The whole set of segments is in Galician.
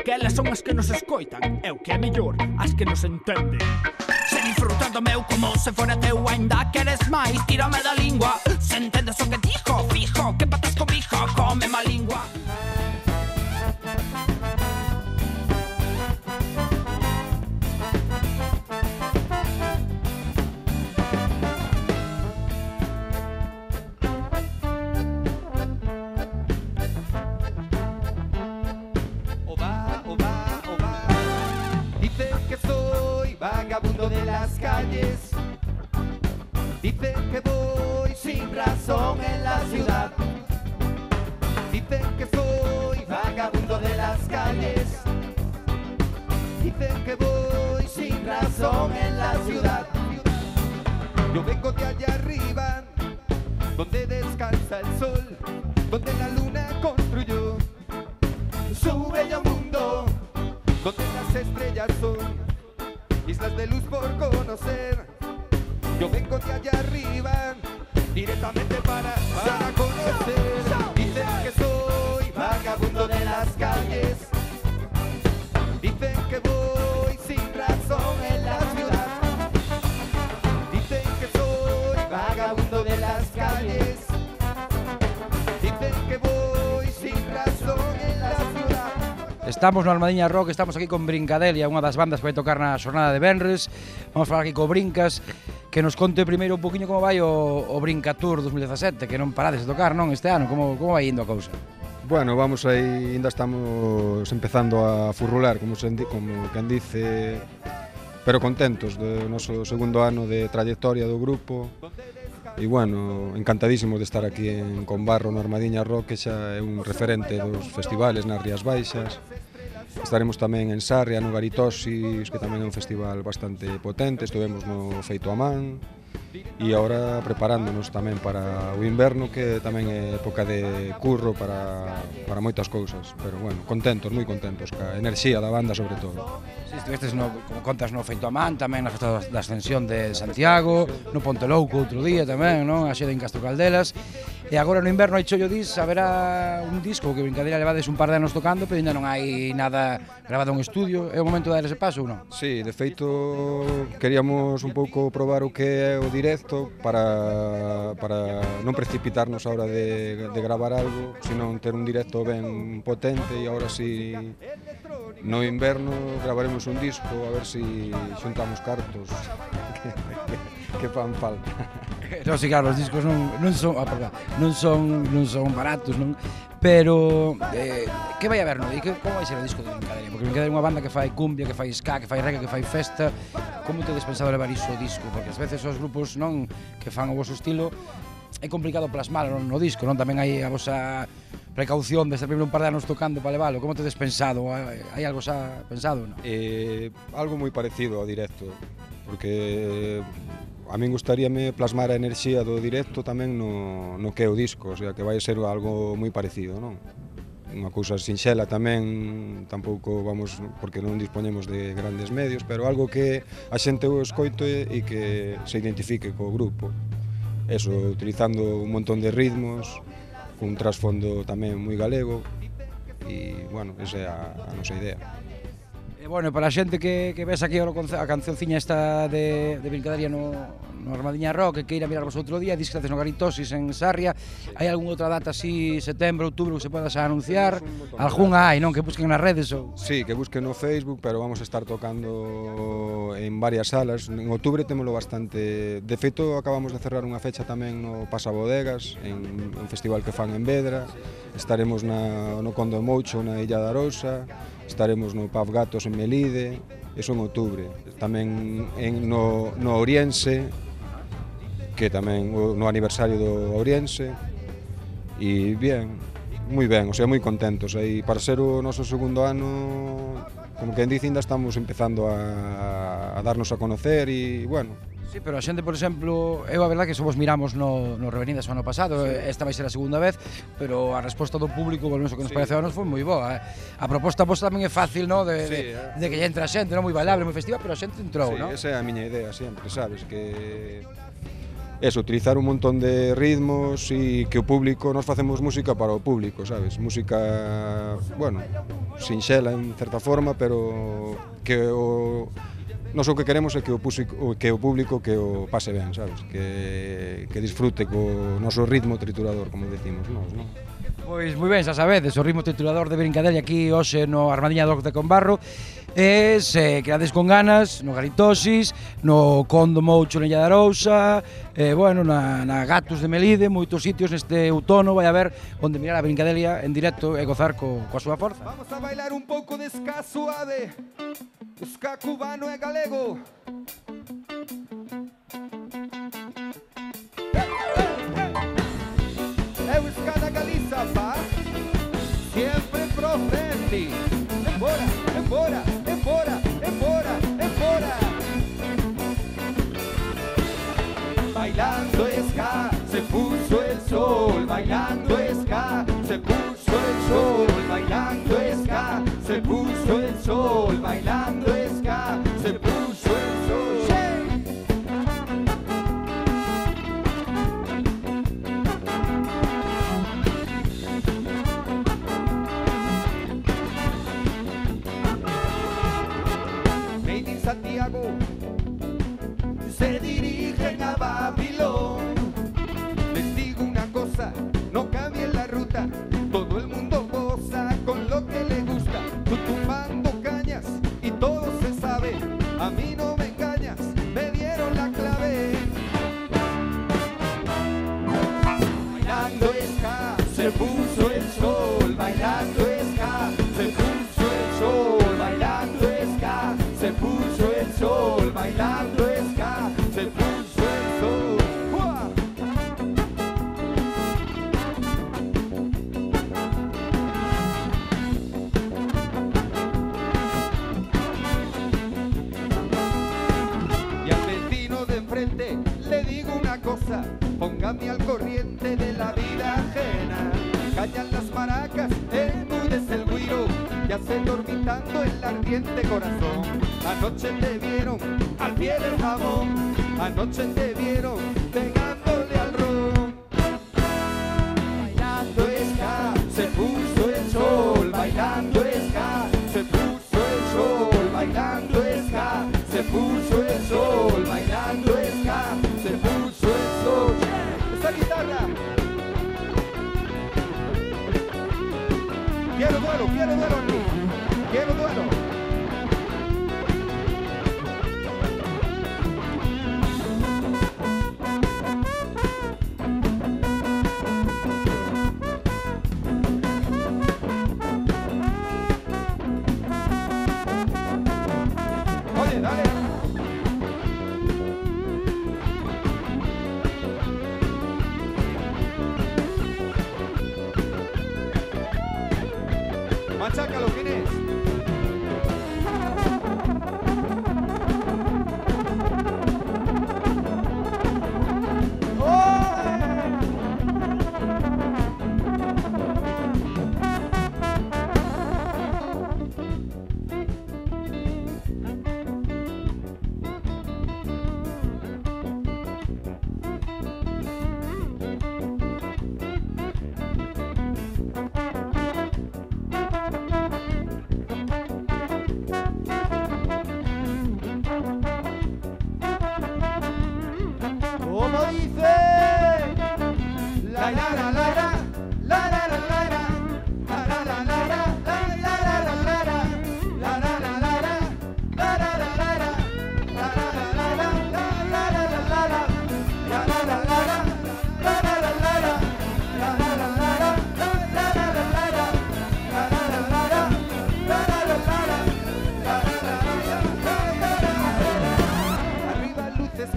que elas son as que nos escoitan, e o que é mellor, as que nos entenden. Se disfrutando meu como se fora teu, ainda queres máis, tírame da lingua. Se entendes o que dijo, fijo, que patas cobijo, come má lingua. Vagabundo de las calles, dicen que voy sin razón en la ciudad. Dicen que soy vagabundo de las calles, dicen que voy sin razón en la ciudad. Yo vengo de allá arriba, donde descansa el sol, donde la luna construyó su bello mundo, donde las estrellas son islas de luz por conocer. Yo vengo de allá arriba, directamente para conocer. Dicen que soy vagabundo de las calles, dicen que voy sin razón en la ciudad. Dicen que soy vagabundo de las calles, dicen que voy sin razón en la ciudad. Estamos no Almadiña Rock, estamos aquí con Brincadelia, unha das bandas que vai tocar na xornada de Venres. Vamos falar aquí co Brincas, que nos conte primeiro un poquinho como vai o Brincatur 2017, que non parades de tocar, non, este ano, como vai indo a cousa? Bueno, vamos aí, ainda estamos empezando a furrular, como quen dice, pero contentos do noso segundo ano de trayectoria do grupo. E, bueno, encantadísimos de estar aquí en Conbarro, no Armadiña Rock, que xa é un referente dos festivales nas Rías Baixas. Estaremos tamén en Sarria, no Garitosis, que tamén é un festival bastante potente. Estivemos no Feito a Man. E agora preparándonos tamén para o inverno, que tamén é época de curro para moitas cousas. Pero, bueno, contentos, moi contentos, ca enerxía da banda, sobre todo. Si, estivestes, como contas, no Feito a Man, tamén na festa da Ascensión de Santiago, no Ponte Louco outro día tamén, non? A xede en Castro Caldelas. E agora no inverno, hai chollo dis, haberá un disco que Brincadeira levades un par de anos tocando, pero ainda non hai nada grabado en estudio. É o momento de dar ese paso ou non? Sí, de feito, queríamos un pouco probar o que é o directo para non precipitarnos a hora de gravar algo, senón ter un directo ben potente. E agora si no inverno gravaremos un disco, a ver si xuntamos cartos que fan falta. Non, si, claro, os discos non son baratos, non? Pero que vai haber, non? E como vai ser o disco de Brincadeira? Porque Brincadeira é unha banda que fai cumbia, que fai ska, que fai reggae, que fai festa. Como tedes pensado levar iso ao disco? Porque ás veces os grupos non que fan o vosso estilo é complicado plasmalo no disco, non? Tamén hai a vosa precaución de estar primeiro un par de anos tocando para levalo. Como tedes pensado? Hai algo xa pensado, non? Algo moi parecido ao directo, porque a min gustaríame plasmar a enerxía do directo tamén no que é o disco, o sea, que vai ser algo moi parecido, non? Unha cousa sinxela tamén, tampouco vamos, porque non dispoñemos de grandes medios, pero algo que a xente o escoite e que se identifique co grupo. Eso, utilizando un montón de ritmos, cun trasfondo tamén moi galego, e, bueno, esa é a nosa idea. Bueno, para a xente que ves aquí a cancionciña esta de Brincadeira no Armadiña Rock, que queira mirar vos outro día, dis que haces no Garitosis en Sarria. Hai algunha outra data así, setembro, outubro, que se poda xa anunciar? Algúnha hai, non? Que busquen nas redes? Ou... Sí, que busquen no Facebook, pero vamos a estar tocando en varias salas. En outubro témolo bastante. De feito, acabamos de cerrar unha fecha tamén no Pasabodegas, en un festival que fan en Vedra. Estaremos no Conde Moucho, na Illa da Arousa. Estaremos no Pub Gatos en Melide, eso en outubro. Tamén no Oriense, que tamén no aniversario do Oriense. E bien, moi ben, o sea, moi contentos. E para ser o noso segundo ano, como que en dice, ainda estamos empezando a darnos a conocer e, bueno... Sí, pero a xente, por exemplo, eu a verdade que somos miramos no Revenidas o ano pasado, esta vai ser a segunda vez, pero a resposta do público, volvemos o que nos pareceu a nos, foi moi boa. A proposta vosa tamén é fácil, no? De que lle entra a xente, non? Moi bailable, moi festiva, pero a xente entrou, non? Sí, esa é a miña idea sempre, sabes, que eso, utilizar un montón de ritmos e que o público, nos facemos música para o público, sabes? Música, bueno, sinxela en certa forma, pero que o nós o que queremos é que o público que o pase ben, sabes? Que disfrute co noso ritmo triturador, como decimos nós, non? Pois moi ben, xa sabedes, o ritmo triturador de Brincadelia aquí hoxe no Armadiña Doc de Conbarro. E se quedades con ganas, no Garitosis, no Condo Moucho en Illa de Arousa, bueno, na Gatos de Melide, moitos sitios neste outono vai haber onde mirar a Brincadelia en directo e gozar coa súa forza. Vamos a bailar un pouco de ska suave, ska cubano e galego. É o ska da Galiza, pá, sempre pro frente. Embora, embora, embora, embora, embora. Bailando ska, se puso el sol. Bailando ska, se puso el sol. Bailando ska, se puso el sol. Bailando ska, se puso el sol. Made in Santiago, se dirigen a Babilón. Les digo una cosa, no cambie la ruta. Todo el mundo goza con lo que le gusta. Tú tumbando cañas y todo se sabe. A mí no me engañas, me dieron la clave. Bailando ska, se puso el sol. Bailando ska, se puso el sol. Bailando ska, se puso el sol. Bailando ska, se puso el sol. ¡Uah! Y al vecino de enfrente le digo una cosa, póngame al corriente de la vida ajena. Callan las maracas, enmudece el güiro, ya se dormitando el ardiente corazón. Anoche te vieron al pie del jabón, anoche te vieron pegándole al ron. Bailando ska, se puso el sol. Bailando ska, se puso el sol. Bailando ska, se puso el sol. Bailando ska, se puso el sol. Esa guitarra. Quiero duelo aquí. Quiero duelo. Oye, dale. Machácalo, ¿quién es? Como dice la la la la la la la la la la la la la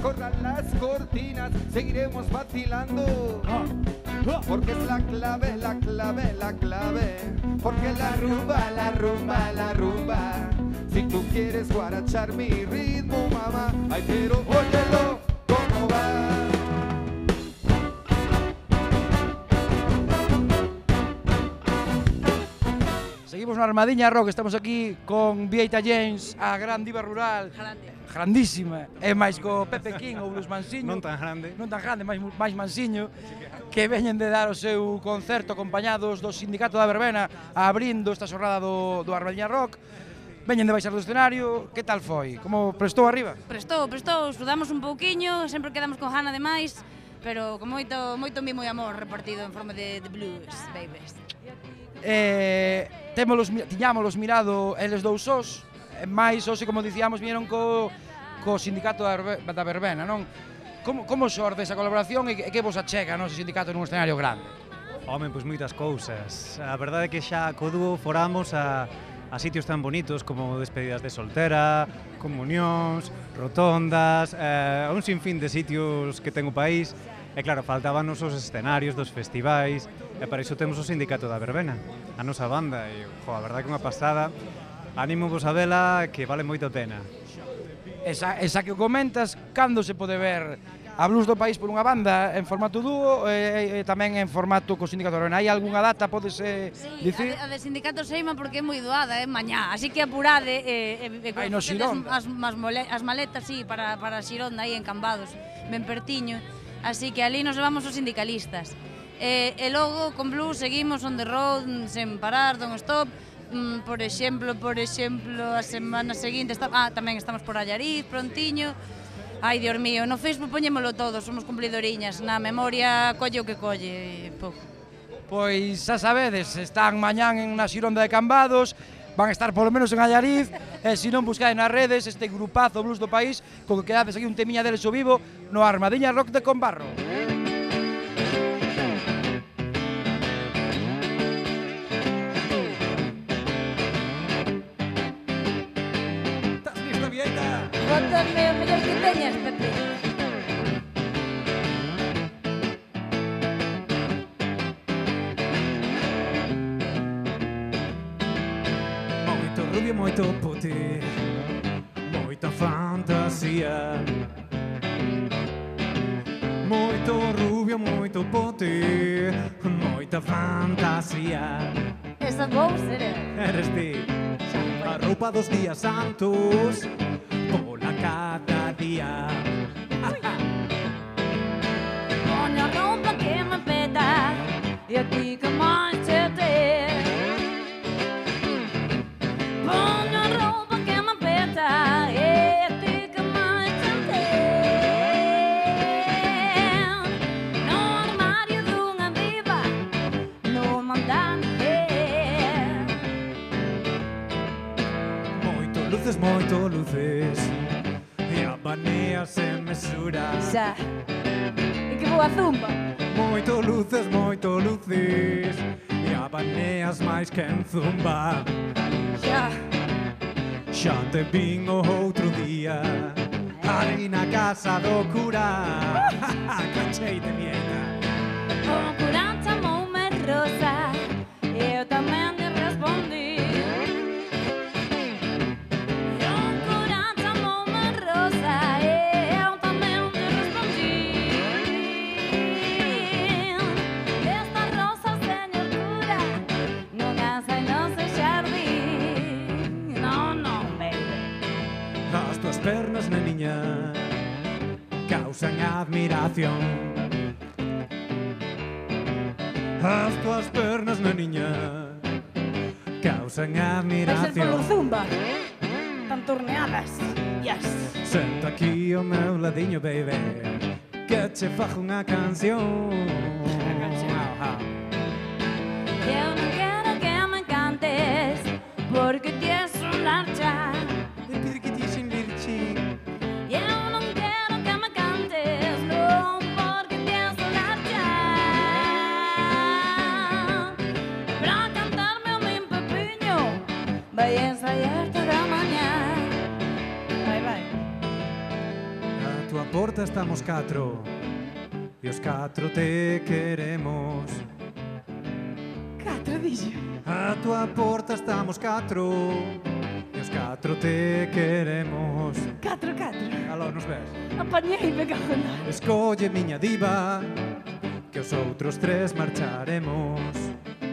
corran las cortinas, seguiremos vacilando, porque es la clave, la clave, la clave, porque la rumba, la rumba, la rumba. Si tú quieres guarachar mi ritmo, mamá, ay, pero óyelo, ¿cómo va? Seguimos Seguimos no Armadiña Rock, estamos aquí con Vieita James, a gran diva rural. Grandísima. E máis co Pepe King, o Blues Mansiño. Non tan grande. Non tan grande, máis mansiño, que veñen de dar o seu concerto acompañados do Sindicato da Verbena abrindo esta xornada do Armadiña Rock. Veñen de baixar do escenario, que tal foi? Como prestou arriba? Prestou, sudamos un pouquiño, sempre quedamos con gana de máis, pero con moito mimo e amor repartido en forma de blues, babies. Tiñámolos mirado eles dous sós, máis hoxe, como dicíamos, vieron co Sindicato da Verbena, non? Como xorde esa colaboración e que vos achega, non, ese sindicato nun escenario grande? Home, pois moitas cousas. A verdade é que xa co dúo foramos a sitios tan bonitos como despedidas de soltera, comunións, rotondas, un sinfín de sitios que ten o país. E claro, faltábanos os escenarios dos festivais, e para iso temos o Sindicato da Verbena, a nosa banda, e a verdade que unha pasada. Animo vos a vela, que vale moito a pena. Esa que comentas, cando se pode ver a Blues do País por unha banda en formato dúo e tamén en formato co Sindicato da Verbena? Hai algunha data, podese dicir? A de Sindicato Seima porque é moi doada, mañá, así que apurade Hai no Xironda. As maletas, sí, para Xironda aí en Cambados, ben pertiño, así que ali nos levamos os sindicalistas. E logo con Blues seguimos on the road, sen parar, non stop. Por exemplo, a semana seguinte tamén estamos por Allariz, prontiño. Ai, Dios mío, no Facebook poñémolo todo, somos cumplidoriñas, na memoria colle o que colle, pouco. Pois xa sabedes, están mañán en na Xironda de Cambados, van a estar polo menos en Allariz, e se non buscade nas redes este grupazo Blues do País, co que quedades aquí un temiña deles o vivo no Armadiña Rock de Combarro. Bótame o mellor que teñas, Pepe. Moito rubio, moito pote, moita fantasía. Moito rubio, moito pote, moita fantasía. Esa vou ser eu. Eres ti, a roupa dos días santos, pola cada día. Poño roupa que me peta e a ti que máis te te. Poño roupa que me peta e a ti que máis te te. No armario dunha diva, no mandante. Moito luces, e a banea sen mesura. Xa, e que boa zumba. Moito luces, e a baneas máis que en zumba. Xa te vin o outro día, ali na casa do cura. Cacheite, mieta. O cura chamoume Rosa, eu tamén te respondi. Pernas, neniña, causan admiración. As tuas pernas, neniña, causan admiración. Vai ser polo zumba, tan torneadas, yes. Senta aquí ao meu ladiño, baby, que che fajo unha canción. Eu non quero que me cantes, porque ti és un larcha. Eu non quero que me cantes, non, porque ti és un larcha. Pra cantarme o min pepiño, vai ensaiar toda a mañá. Vai. A tua porta estamos 4, e os 4 te queremos. 4 dixo. A tua porta estamos 4, e os 4 te queremos. 4. Aló, nos ves? Apañei, me cago en nada. Escolle, miña diva, que os outros 3 marcharemos.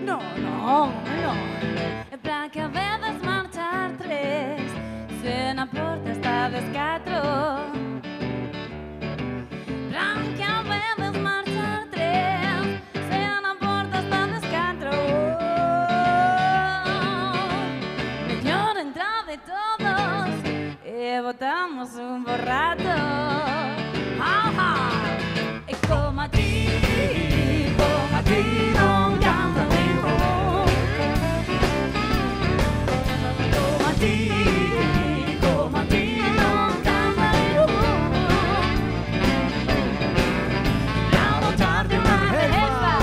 Non. para que a veces marchar tres, se na porta estades catro. Para que a veces marchar tres, se na porta estades catro. Mellor entrar de todos e botamos un borrato. E como a ti non canta ningún. Como a ti non canta ningún. La notar de unha jefa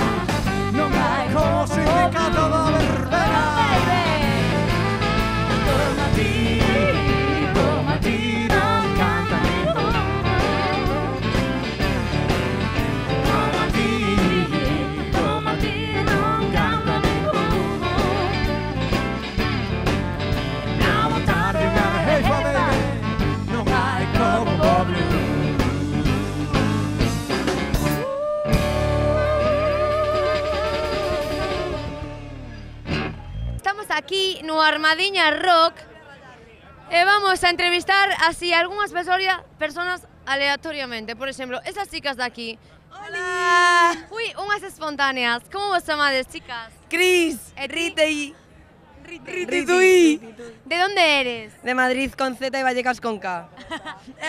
non hai como sindicato da verbena. Como a ti non canta ningún. Como a ti non canta ningún. La notar de unha jefa non hai como Bob Blue. Estamos aquí no Armadiña Rock e vamos a entrevistar así algunhas personas aleatoriamente. Por exemplo, esas chicas de aquí. Hola! Ui, unhas espontáneas. Como vos chamades, chicas? Cris, Rita y Ritui. De onde eres? De Madrid con Z e Vallecas con K.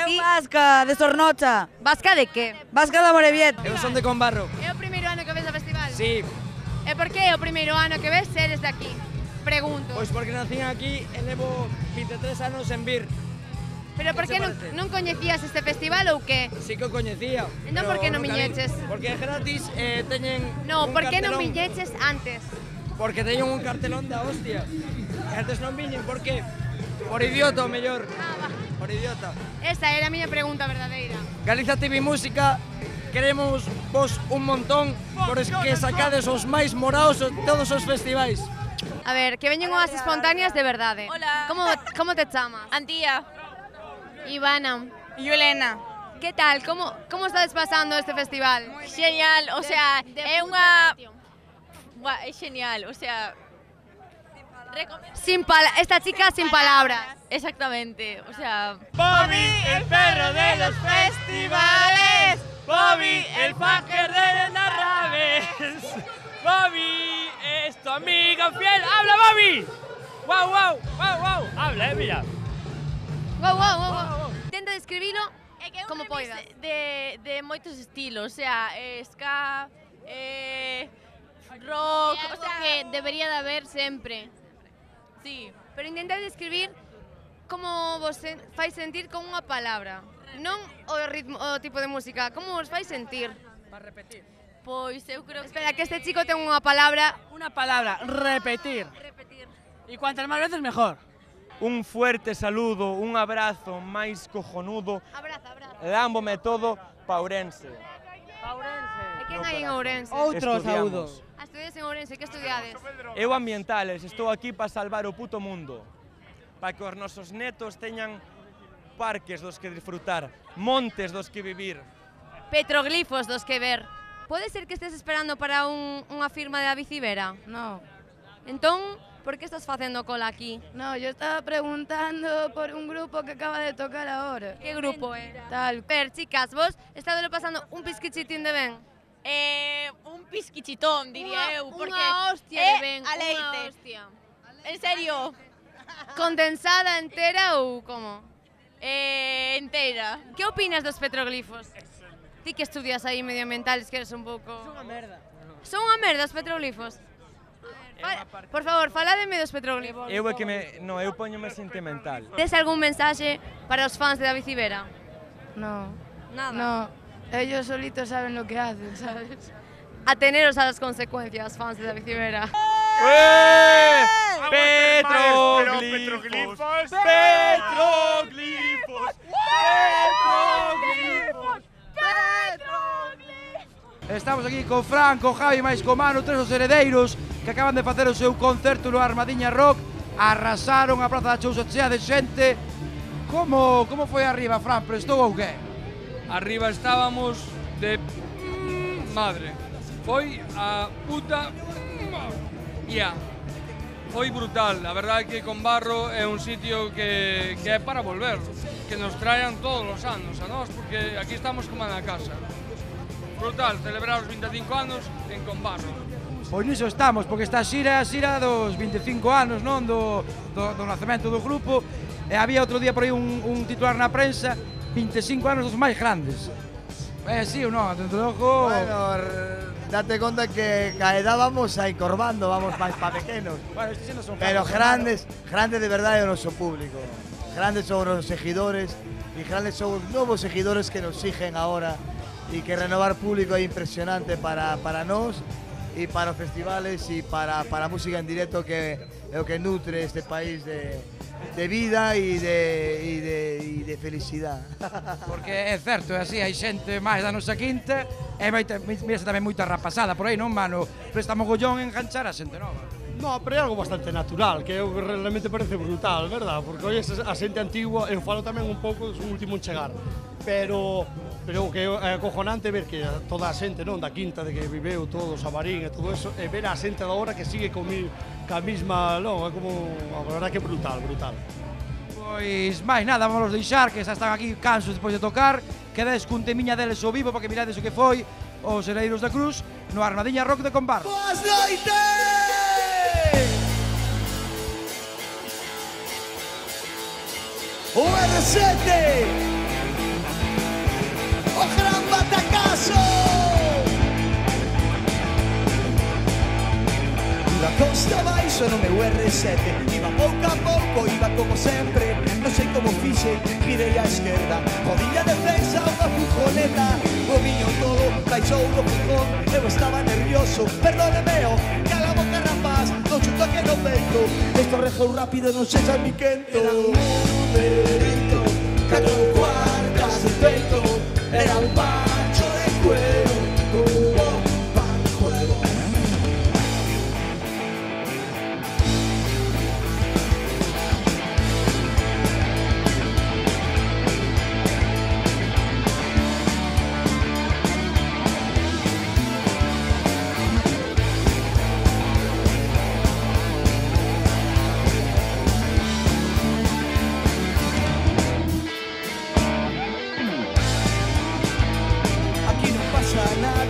Eu vasca, de Sornocha. Vasca de que? Vasca de Amorebiet. Eu son de Conbarro. É o primeiro ano que ves o festival? Sí, E por que é o primeiro ano que ves se eres de aquí? Pregunto. pois porque nacín aquí e levo 23 anos en vir. Pero por que que se parece? non coñecías este festival ou que? Sí que o coñecía. Entón, pero por que non nunca vin. viñeches? Porque é gratis e teñen No, un por que non cartelón. viñeches antes? Porque teñen un cartelón da hostia. E antes non viñen, por que? Por idiota, o mellor. Por idiota. Esa era a miña pregunta verdadeira. Galiza TV Música, queremos vos un montón por que sacades os máis moraos de todos os festivais. A ver, que veñen unhas espontáneas de verdade. Hola. Como te chamas? Antía. Ivana. Yolena. Que tal? Como estades pasando este festival? Genial, o sea, é unha... Buah, é genial, o sea... Esta chica sin palabras. Exactamente, o sea... Bobby, el perro de los festivales. Bobby, el fucker de las raves. Bobby, es tu amiga fiel. ¡Habla, Bobby! ¡Wow, wow, wow, wow! Habla, mira. Wow. Intenta describilo É que é un como remix poidas. de moitos estilos, o sea, ska, rock, o sea... que debería de haber sempre. Sí. Pero intenta describir como vos fai sentir con unha palabra. Non o ritmo, o tipo de música, como vos fai sentir. Para repetir. Pois eu creo que... Espera, que este chico ten unha palabra. Una palabra, repetir. Y cuantas más veces, mejor. Un fuerte saludo, un abrazo máis cojonudo. Abraza. Lámbome todo paurense. E quen hai en Ourense? Outro saúdo. Estudias en Ourense, que estudiades? Eu ambientales, estou aquí para salvar o puto mundo. Para que os nosos netos teñan parques dos que disfrutar, montes dos que vivir. Petroglifos dos que ver. Pode ser que estés esperando para unha firma de David Civera? No. Entón, por que estás facendo cola aquí? No, yo estaba preguntando por un grupo que acaba de tocar ahora. Que grupo é? Tal. Ver, chicas, vos estádelo pasando un pisquichitín de ben? Un pisquichitón, diría eu, porque... Unha hostia de ben, a leite. unha hostia. En serio, Condensada entera ou como? entera. Que opinas dos petroglifos? Ti que estudias aí medioambientales, que eres un pouco... Son unha merda. Son unha merda os petroglifos? Por favor, falademe dos petroglifos. Eu é que eu poñome sentimental. Tes algún mensaxe para os fans de David Civera? No. Nada. No. Ellos solitos saben lo que hacen, ¿sabes? Ateneros a las consecuencias, fans de David Civera. Petroglifos. Petroglifos. Estamos aquí con Fran, con Javi, máis con Manu, tres os heredeiros que acaban de facer o seu concerto no Armadiña Rock. Arrasaron a Praza da Chousa chea de xente. Como foi arriba, Fran? Prestou ou que? Arriba estábamos de madre. Foi a puta... Ya. foi brutal. A verdade é que Combarro é un sitio que é para volver, que nos traen todos os anos a nós, porque aquí estamos como na casa. Brutal, celebrar os 25 anos en Combarro. Pois niso estamos, porque está a xira dos 25 anos, non, do nacemento do grupo, e había outro día por aí un titular na prensa, 25 anos dos máis grandes. Sí ou non, dentro do ojo... Bueno, date conta que a edad vamos a encorvando, vamos máis pa pequenos. Bueno, estes non son pero grandes de verdade é o noso público. Grandes son os seguidores e grandes son os novos seguidores que nos siguen ahora e que renovar público é impresionante para nós e para os festivales e para a música en directo que é o que nutre este país de vida e de felicidade. Porque é certo, é así, hai xente máis da nosa quinta e mira tamén moita rapasada por aí, non, mano? Presta mogollón enganchar a xente nova. No, pero é algo bastante natural, que realmente parece brutal, verdad? Porque hoxe a xente antigua, eu falo tamén un pouco do último en chegar, pero que é acojonante ver que toda a xente, non, da quinta, de que viveu todo o Sabarín e todo eso, e ver a xente da hora que sigue ca mesma, non, é como, a verdade que é brutal. Pois, máis nada, vamos deixar, que xa están aquí cansos despois de tocar, quedades cun temiña deles ao vivo, porque mirades o que foi os Hereiros da Cruz, no Armadiña Rock de Combarro. Boas noites! O R7, o gran batacazo. Iba costa abaixo no meu R7, iba pouco a pouco, iba como sempre, non sei como fixe, girei á esquerda, rodilla defensa, unha furgoneta, o viño todo, baixou do furgón, eu estaba nervioso, perdóneme, cala a boca rapaz, non chuto que no peito, esto rejou rápido, non se xa mi quento. Era un numerito, 4 cuartas de peito, era un macho de cuero, con un bomba de juego.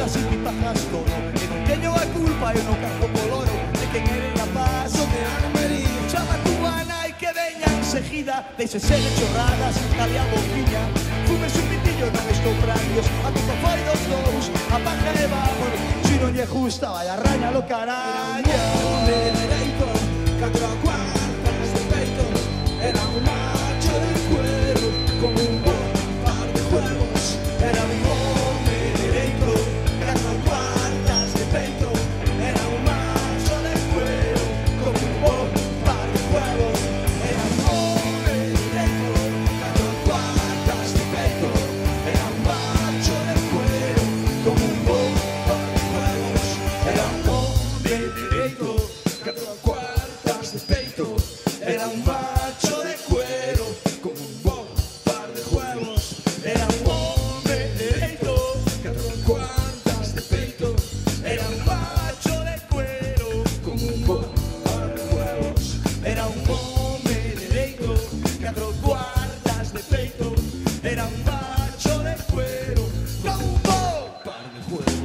Si ti pagas todo, que non teño a culpa, eu non cargo polo oro de quen eres rapaz, o de armería. Chama a cubana e que veña enseguida, deixese de chorradas, cale a boquiña, fumes un pitillo, non estou prandios, a culpa foi dos dous, apaga e vamos, si non lle gusta, vai a raña lo caralla. De dereito, 4 cuartas de peito, era un macho de cuero, con un buen par de juegos, era un hombre dereito, 4 cuartas de peito, era un macho de cuero, con un buen par de juegos, era un hombre dereito, 4 cuartas de peito, era un macho de cuero, con un buen par de juegos, era un hombre dereito, 4 cuartas de peito, era un macho de cuero, con un buen par de juegos, era un hombre dereito, 4 cuartas de peito, era un macho de cuero, con un buen par de juegos, era un hombre dereito, 4 cuartas de peito, era un macho de cuero, con un buen par de juegos.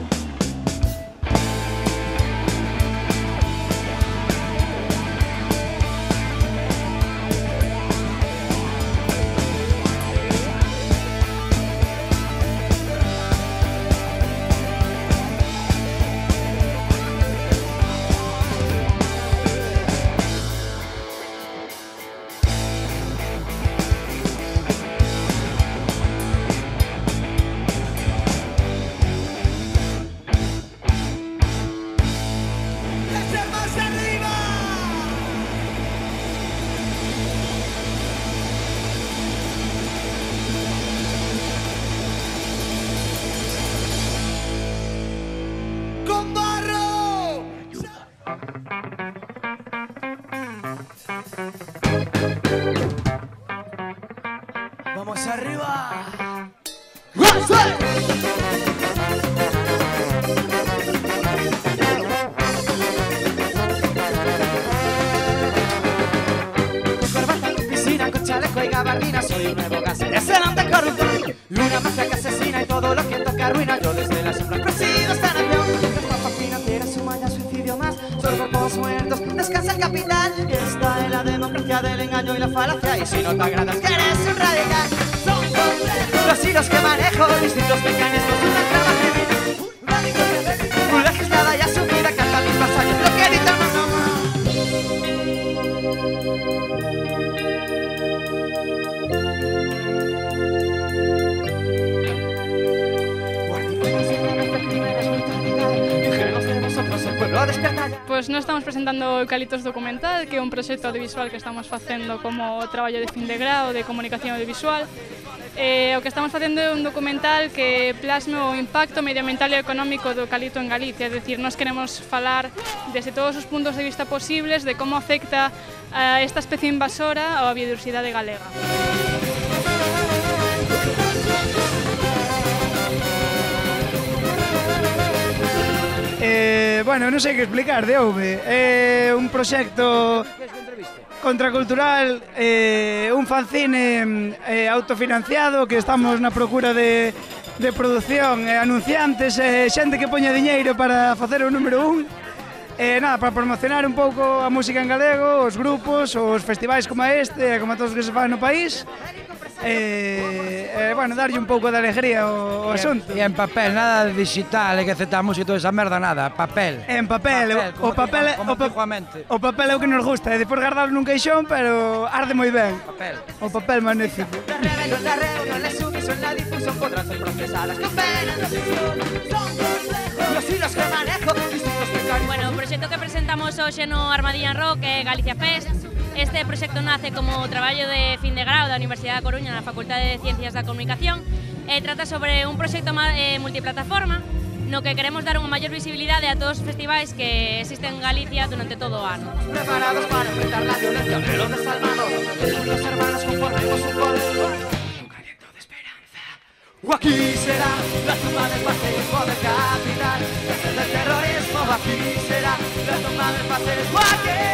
¡Más arriba! ¡Con barro! ¡Vamos arriba! caminan con chaleco y gabardina. Soy un nuevo gas, excelente corruptor. Una mafia que asesina y todo lo que toca arruina. Yo desde la sombra presido esta nación. Estafa financiera suma ya suicidio más. Solo cuerpos muertos, descansa el capital. Y esta es la democracia del engaño y la falacia. Y si no te agradas que eres un radical. Son complejos los hilos que manejo, distintos mecanismos de una trama criminal. Un legislada y asumida, canta mis vasallos, lo que edita Pois nós estamos presentando o Eucaliptos Documental, que é un proxecto audiovisual que estamos facendo como traballo de fin de grao de comunicación audiovisual. O que estamos facendo é un documental que plasme o impacto medioambiental e económico do eucalipto en Galicia, é dicir, nós queremos falar desde todos os puntos de vista posibles de como afecta a esta especie invasora á biodiversidade galega. Bueno, non sei que explicar de Ouve. É un proxecto contracultural, un fanzine autofinanciado que estamos na procura de produción, anunciantes, xente que poña diñeiro para facer o número 1. Nada, para promocionar un pouco a música en galego, os grupos, os festivais como este, como todos os que se fan no país. Bueno, darlle un pouco de alegría ao asunto. E en papel, nada de digital, que aceptamos e toda esa merda, nada, papel. En papel, o papel é o que nos gusta, e depois guardalo nun caixón, pero arde moi ben. O papel magnífico. Bueno, o proxecto que presentamos hoxe no Armadiña Rock é Galicia Fest. Este proxecto nace como traballo de fin de grao da Universidade da Coruña na Facultade de Ciencias da Comunicación e trata sobre un proxecto multiplataforma no que queremos dar unha maior visibilidade a todos os festivais que existen en Galicia durante todo o ano. Preparados para enfrentar la violencia de los desalmados, los hermanos conformemos un poder. Un aliento de esperanza. O aquí será la tumba del fascismo del capital, del terrorismo. Aquí será la tumba del fascismo. Aquí.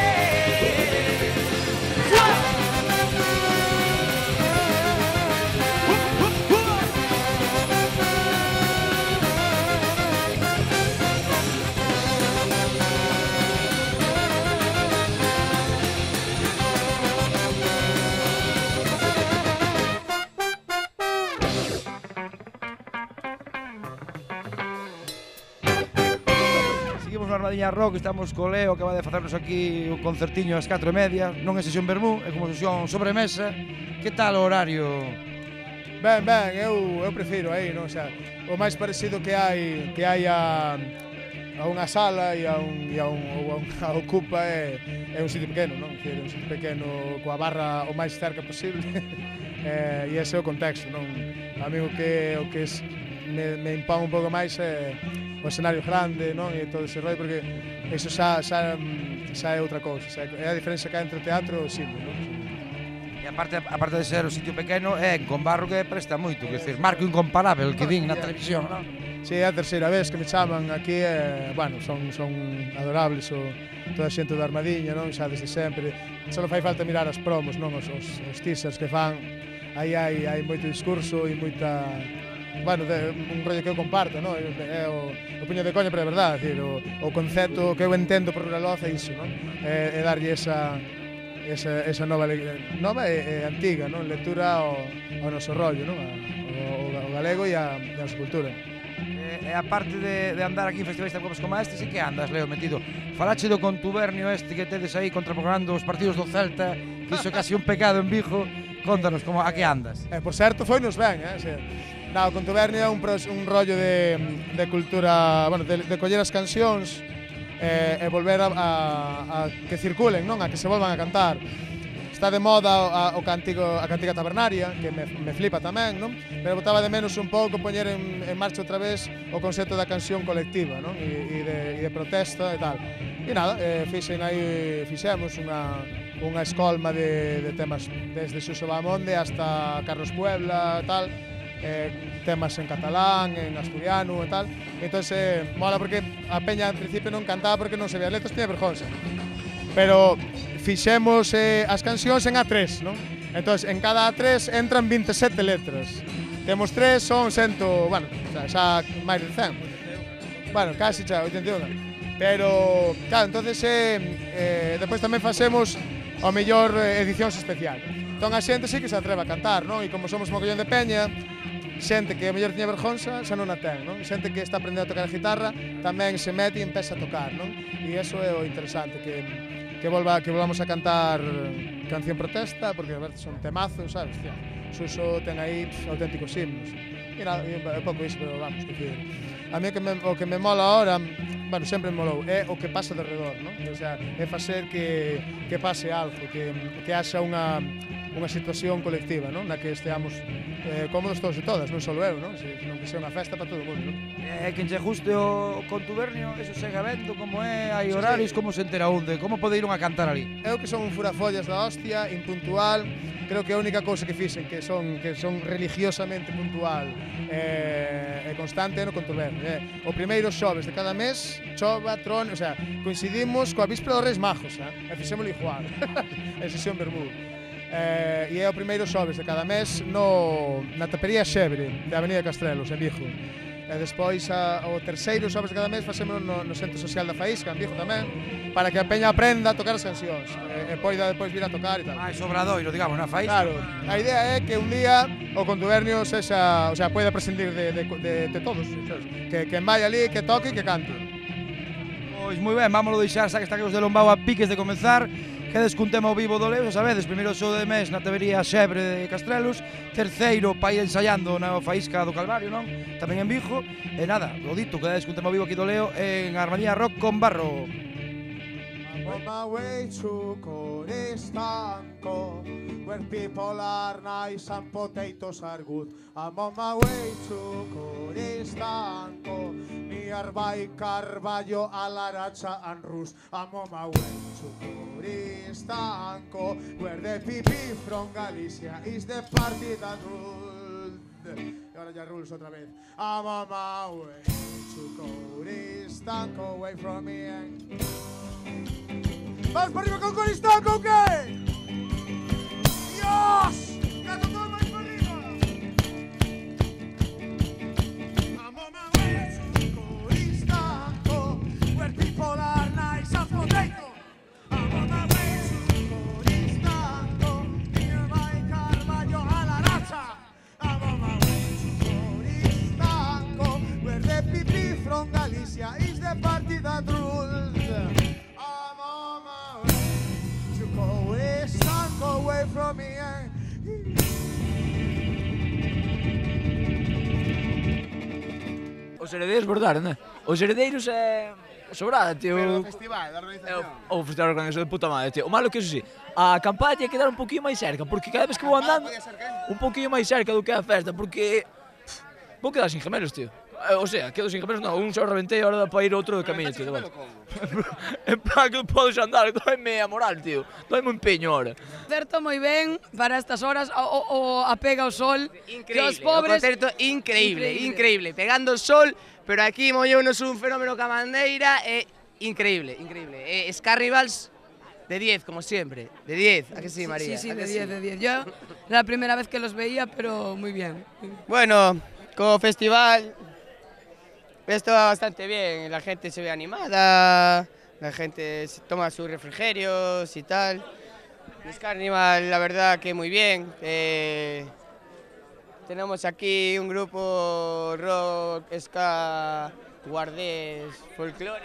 Seguimos no Armadiña Rock, estamos co Leo que vai de facernos aquí un concertiño ás 4:30. Non é sesión vermú, é como sesión sobremesa. Que tal o horario? Ben, eu prefiro aí, non? O sea, o máis parecido que hai a unha sala e a unha ocupa é un sitio pequeno, non? É un sitio pequeno coa barra o máis cerca posible. E ese é o contexto, non? A mí o que me impón un pouco máis é o escenario grande, non? E todo ese rollo, porque iso xa é outra cousa, é a diferencia que hai entre o teatro e o cine, non? E aparte de ser o sitio pequeno, é con barro que presta moito, que decir, marco incomparável que din na televisión, non? Si, é a terceira vez que me chaman aquí, bueno, son adorables toda a xente do Armadiña, non? Xa desde sempre, só fai falta mirar as promos, non? Os teasers que fan, aí hai moito discurso e moita... Bueno, un rollo que eu comparto, non? É o puño de coña, pero é verdade, decir, o concepto que eu entendo por Ruraloz é iso, non? É darlle esa nova e antiga, non? Lectura ao noso rollo, non? O galego e a nosa cultura. E aparte de andar aquí en festivais tan guapos como este, sí que andas, Leo, metido. Falache do contubernio este que tedes aí contraprogramando os partidos do Celta, que iso é casi un pecado en Vigo. Contanos, como a que andas? Por certo, foi-nos ben, o contubernio é un rollo de cultura, bueno, de coller as cancións e volver a que circulen, non? A que se volvan a cantar. Está de moda a cantiga tabernaria, que me flipa tamén, non? Pero botaba de menos un pouco poñer en marcha outra vez o concepto da canción colectiva, non? E de protesta e tal. E nada, fixemos unha escolma de temas desde Suso Bahamonde hasta Carlos Puebla e tal, temas en catalán, en asturiano e tal. Entón, mola porque a peña en principio non cantaba porque non sabía letras, tiña vergonxa. Pero fixemos as cancións en A3, non? Entón, en cada 3 entran 27 letras. Temos 3, son 100, bueno, xa máis de 100. Bueno, casi xa, 81. Pero, claro, entonces depois tamén facemos ao mellor edicións especial. Entón a xente sí que se atreve a cantar, non? E como somos mogollón de peña, xente que a mellor tiña vergonza xa non a ten, non? Xente que está aprendendo a tocar a guitarra tamén se mete e empeza a tocar, non? E iso é o interesante, que volvamos a cantar canción protesta, porque a ver, son temazos, sabes? Tía, Suso ten aí auténticos himnos. E nada, é pouco iso, pero vamos, que a mí o que me mola ahora, bueno, sempre me molou, é o que pasa de redor, non? O sea, é facer que pase algo, que haxa unha situación colectiva, non? Na que esteamos cómodos todos e todas, non só eu, non? Senón que sea unha festa para todo o mundo, non? Quen che guste o contubernio, eso segue habendo, como é, hai horarios, como se entera onde, como pode ir unha a cantar ali? Eu que son un furafollas da hostia, impuntual, creo que a única cousa que fixen que son religiosamente puntual e constante é no contubernio. O primeiro xoves de cada mes, chova, trone, o sea, coincidimos coa víspera dos Reis Majos, e fixémolo igual, en sesión Bermú. E é o primeiro xoves de cada mes na tapería Xebre, de Avenida Castrelos, en Vigo. E despois, o terceiro xoves de cada mes, facémolo no Centro Social da Faísca, en Vigo tamén, para que a peña aprenda a tocar as cancións, e poida despois vir a tocar e tal. É Obradoiro, digamos, na Faísca. Claro, a idea é que un día o contubernio sexa, o sea, poida prescindir de todos, que vai ali, que toque e que cante. Pois moi ben, vámoslo deixar, xa que está que os de Lombao a piques de comenzar. Quedes cun tema ao vivo do Leo, sabedes, primeiro show de mes na tabería Xebre de Castrelos, terceiro pa ir ensaiando na Faísca do Calvario, non? Tamén en Vigo, e nada, o dito, quedes cun tema ao vivo aquí do Leo en Armadilha Rock con Barro. I'm on my way to Coristanco, where people are nice and potatoes are good. I'm on my way to Coristanco, nearby Carballo, Alaracha and Rus. I'm on my way to Coristanco, where the PP from Galicia is the party that rules. Y ahora ya rules otra vez. I'm on my way to Coristanco, away from me. ¡Vamos por arriba con Coristanco, o qué! ¡Dios! ¡Gato todo más por arriba! I'm on my way to Coristanco, where people are nice and potato. I'm on my way to Coristanco, nearby Carballo, Alaracha. I'm on my way to Coristanco, where the PP from Galicia is the party that rules. Away from me. Os heredeiros bordaron, né? Os heredeiros é sobrada, tío. Pero o festival, da organización. O festival organizado de puta madre, tío. O malo que, eso sí, a campaña tiene que dar un poquinho máis cerca, porque cada vez que vou andando, un poquinho máis cerca do que a festa, porque vou quedar sin gemelos, tío. O sea, quedo sin gemelos, non, un só reventei, ahora para ir outro de camiño, tío. En plan que non podes andar, doime a moral, tío. Doime un peño ahora. Concerto moi ben para estas horas, o apega o sol. Increíble, os pobres... o concerto increíble, pegando o sol, pero aquí molleunos un fenómeno ca mandeira, increíble. Scarrivals de 10, como siempre, de 10, ¿a que sí, María? Sí, de 10. Yo la primera vez que los veía, pero muy bien. Bueno, como festival... Esto va bastante bien, la gente se ve animada, la gente se toma sus refrigerios y tal. El Carnival, la verdad que muy bien. Tenemos aquí un grupo rock, ska, guardés, folclore.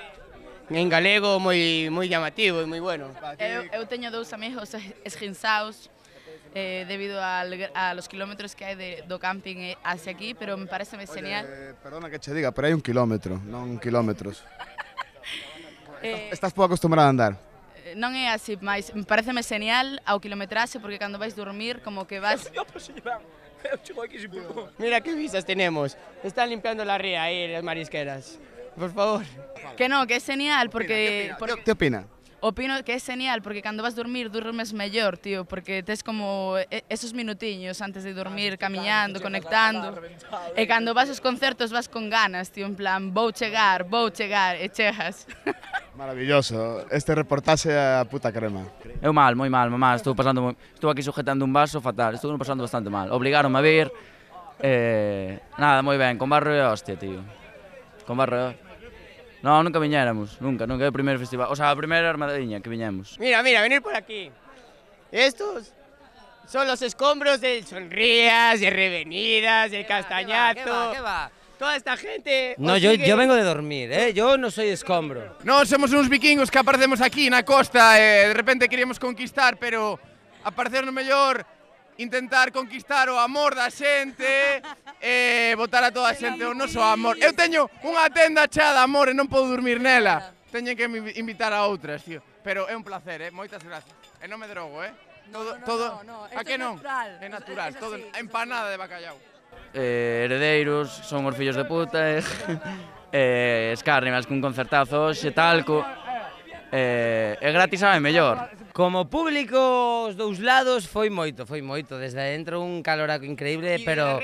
En galego moi llamativo e moi bueno. Eu teño dous amigos esguinzados debido a los kilómetros que hai do camping hacia aquí, pero me parece genial. Perdona que che diga, pero hai 1 kilómetro, non kilómetros. Estás pouco acostumbrada a andar. Non é así, mas me parece genial ao kilometraxe, porque cando vais dormir, como que vas... Mira que vistas tenemos. Están limpiando la ría aí, las marisqueras. Por favor. Que no, que é genial, porque... ¿Qué opina? opino que é genial, porque cando vas dormir, durmes mellor, tío, porque tes como esos minutiños antes de dormir, camiñando, conectando. E cando vas aos concertos vas con ganas, tío, en plan, vou chegar, e chegas. Maravilloso, este reportaxe é a puta crema. Eu mal, moi mal, mamá, estou aquí sujetando un vaso fatal, estou pasando bastante mal. Obligaronme a vir, nada, moi ben, con Barro e hostia, tío. Con Barro e hostia. No, nunca viñéramos, nunca, é o primeiro festival, o sea, a primeira armadilha que viñemos. Mira, venir por aquí. Estos son los escombros del Sonrías, de Revenidas, del Castañato. ¿Qué va? Toda esta gente... No, yo vengo de dormir, yo no soy escombro. Non somos uns vikingos que aparecemos aquí na costa e de repente queríamos conquistar, pero aparecer no mellor intentar conquistar o amor da xente e botar a toda a xente o noso amor. Eu teño unha tenda chea de amor e non podo dormir nela. Teñen que me invitar a outras, tío. Pero é un placer, moitas gracias. E non me drogo, todo. A que non? É natural, todo empanada de bacallau. Heredeiros, son os fillos de puta, escárnimas cun concertazo hoxe, talco. É gratis sabe mellor. Como público os dous lados foi moito, desde dentro un caloraco increíble, pero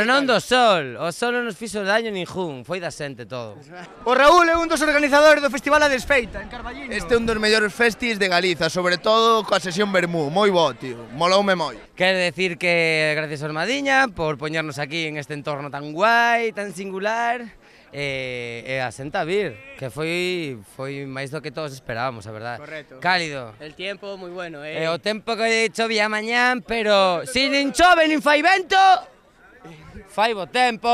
non do sol, o sol non nos fixo daño ningún, foi da xente todo. O Raúl é un dos organizadores do Festival A Desfeita, en Carballiño. Este é un dos mellores festis de Galiza, sobre todo coa sesión Bermú, moi bo, tío, moloume moi. Quero decir que gracias a Armadiña por poñernos aquí en este entorno tan guai, tan singular, e a xente a vir, que foi máis do que todos esperábamos, a verdade. Correcto. Cálido. El tiempo moi bueno, O tempo que chovía mañán, pero se nin chove nin fai vento, fai bo tempo.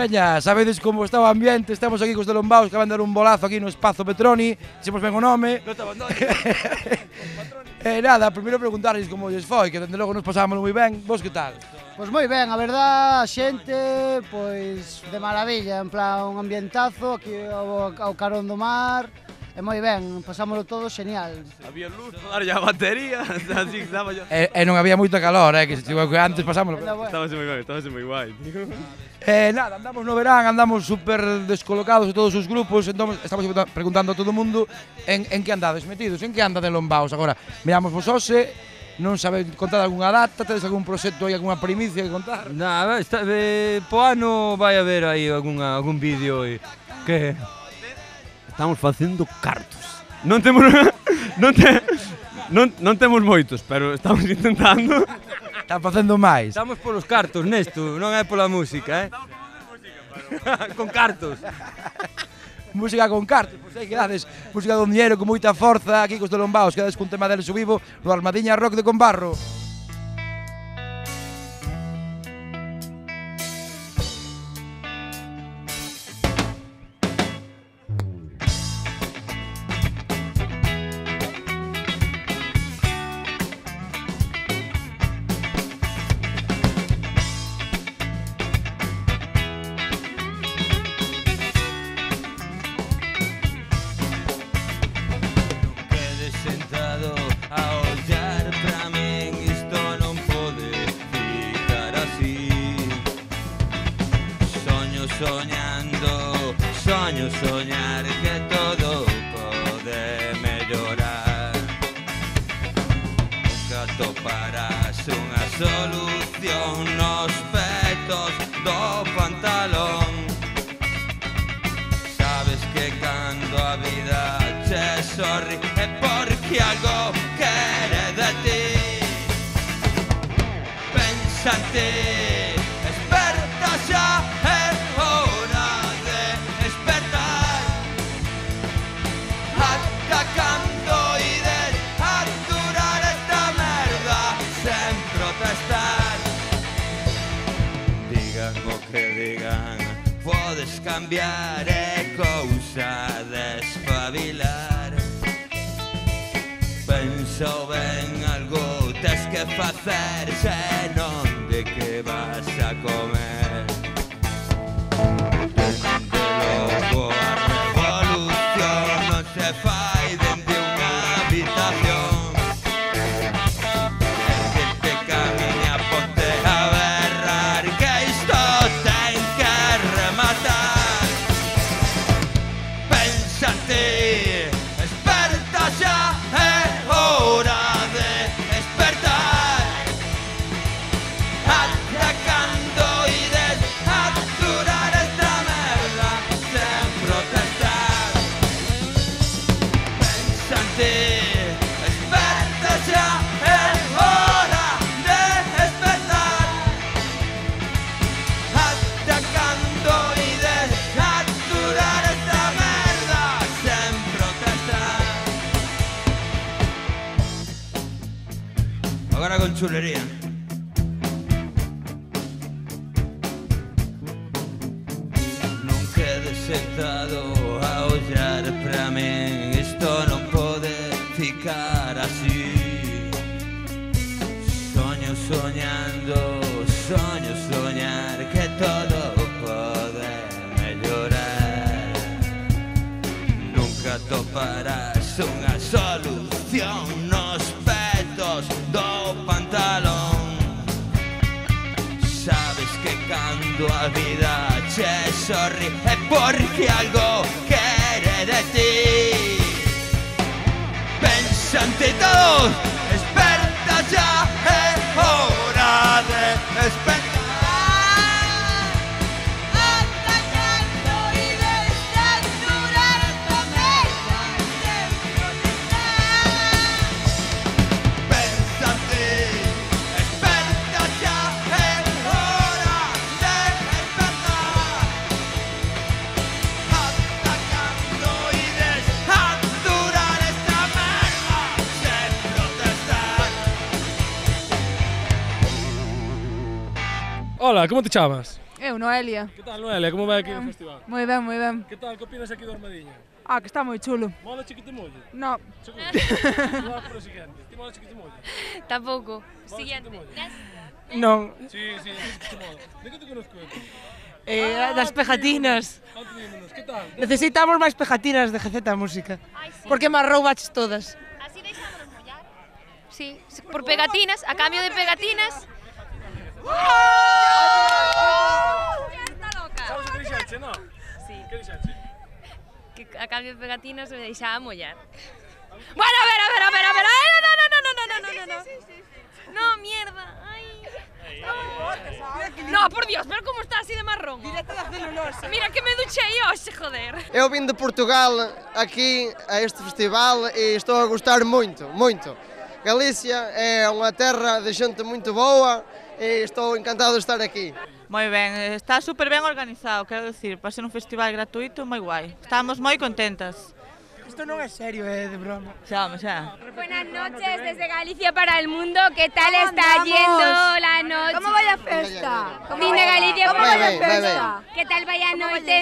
Veña, sabedes como está o ambiente, estamos aquí cos de Lombaos que van dar un bolazo aquí no Espazo Petroni, dixemos ben o nome. Non te abandones. Nada, primeiro preguntarles como lles foi, que dende logo nos pasámoslo moi ben, vos que tal? Pois moi ben, a verdad, a xente, pois de maravilla, en plan un ambientazo aquí ao carón do mar, e moi ben, pasámoslo todo genial. Había luz para darlle a batería, así que daba yo. E non había moita calor, que antes pasámoslo. Estábase moi ben, estábase moi guai, tío. Nada, andamos no verán, andamos super descolocados de todos os grupos, entón estamos preguntando a todo o mundo en que andades metidos, en que anda de Lombaos agora. Miramos vos hoxe, non sabedes contar algunha data, tedes algún proxecto aí, algunha primicia que contar? Nada, po ano vai haber aí algún vídeo que estamos facendo cartos. Non temos non temos moitos, pero estamos intentando. Están facendo máis. Estamos polos cartos nesto, non é pola música, con cartos. Música con cartos, pois aí quedades, música con dinheiro, con moita forza, aquí cos de Lombaos, quedades cun tema deles o vivo, no Armadiña Rock de Conbarro. Soñar que todo pode mellorar. Nunca toparás solución nos petos do pantalón. Sabes que cando a vida che sorri é porque algo quere de ti. Pensa en ti, desperta xa, é hora de despertar. Ata cando ides a durar esta merda sen protestar. Digan o que digan, podes cambiar, é cousa de espabilar. Pensa ben, algo tes que facer, senón de que vas a comer. Dende logo a revolución non se fai dende unha habitación. El que te camiña ponte a berrar que isto ten que rematar. Pensa en ti, desperta xa, é hora de despertar. Ata cando ides a durar esta merda sen protestar. Pensa en ti, desperta xa, é hora de despertar. Ata cando ides a durar esta merda sen protestar. Agora con chulería. Non quedes sentado a ollar pra min, isto non pode ficar así. Soño soñando, soño soñar que todo pode mellorar. Nunca toparás unha solución nos petos do pantalón. Sabes que cando a vida che sorri é porque algo quere de ti. Pensa en ti todos, desperta xa, é hora de despertar. Hola, como te chamas? Eu, Noelia. Que tal, Noelia? Como vai aquí o festival? Moi ben, moi ben. Que tal, que opinas aquí do Armadiña? Ah, que está moi chulo. Mola che que te molle? No. Seguro? Vamos por o siguiente. Ti mola che que te molle? Tampouco. Siguiente. Non. Sí, sí, que te mola. De que te conozco? Das pegatinas. Que tal? Necesitamos máis pegatinas de GZ Música. Porque me roubaches todas. Así deixámonos mollar. Sí, por pegatinas, a cambio de pegatinas. Ya está loca. Sabes o que dixeche, non? Sí. Que dixeche? Que a cambio de pegatinas me deixaba mollar. Bueno, a ver. No. No, mierda. Ay. No, por Dios, pero como está así de marrón. Directo da celulosa. Mira que me duchei hoxe, joder. Eu vim de Portugal aquí a este festival e estou a gostar moito, moito. Galicia é unha terra de xente moito boa e estou encantado de estar aquí. Moi ben, está super ben organizado, quero dicir, para ser un festival gratuito, moi guai. Estamos moi contentas. Isto non é serio, é de broma. Xa. Buenas noches desde Galicia para el mundo. ¿Qué tal está yendo la noche? ¿Cómo va la festa? Vine Galicia ¿Cómo va la festa? ¿Qué tal vaya a noite?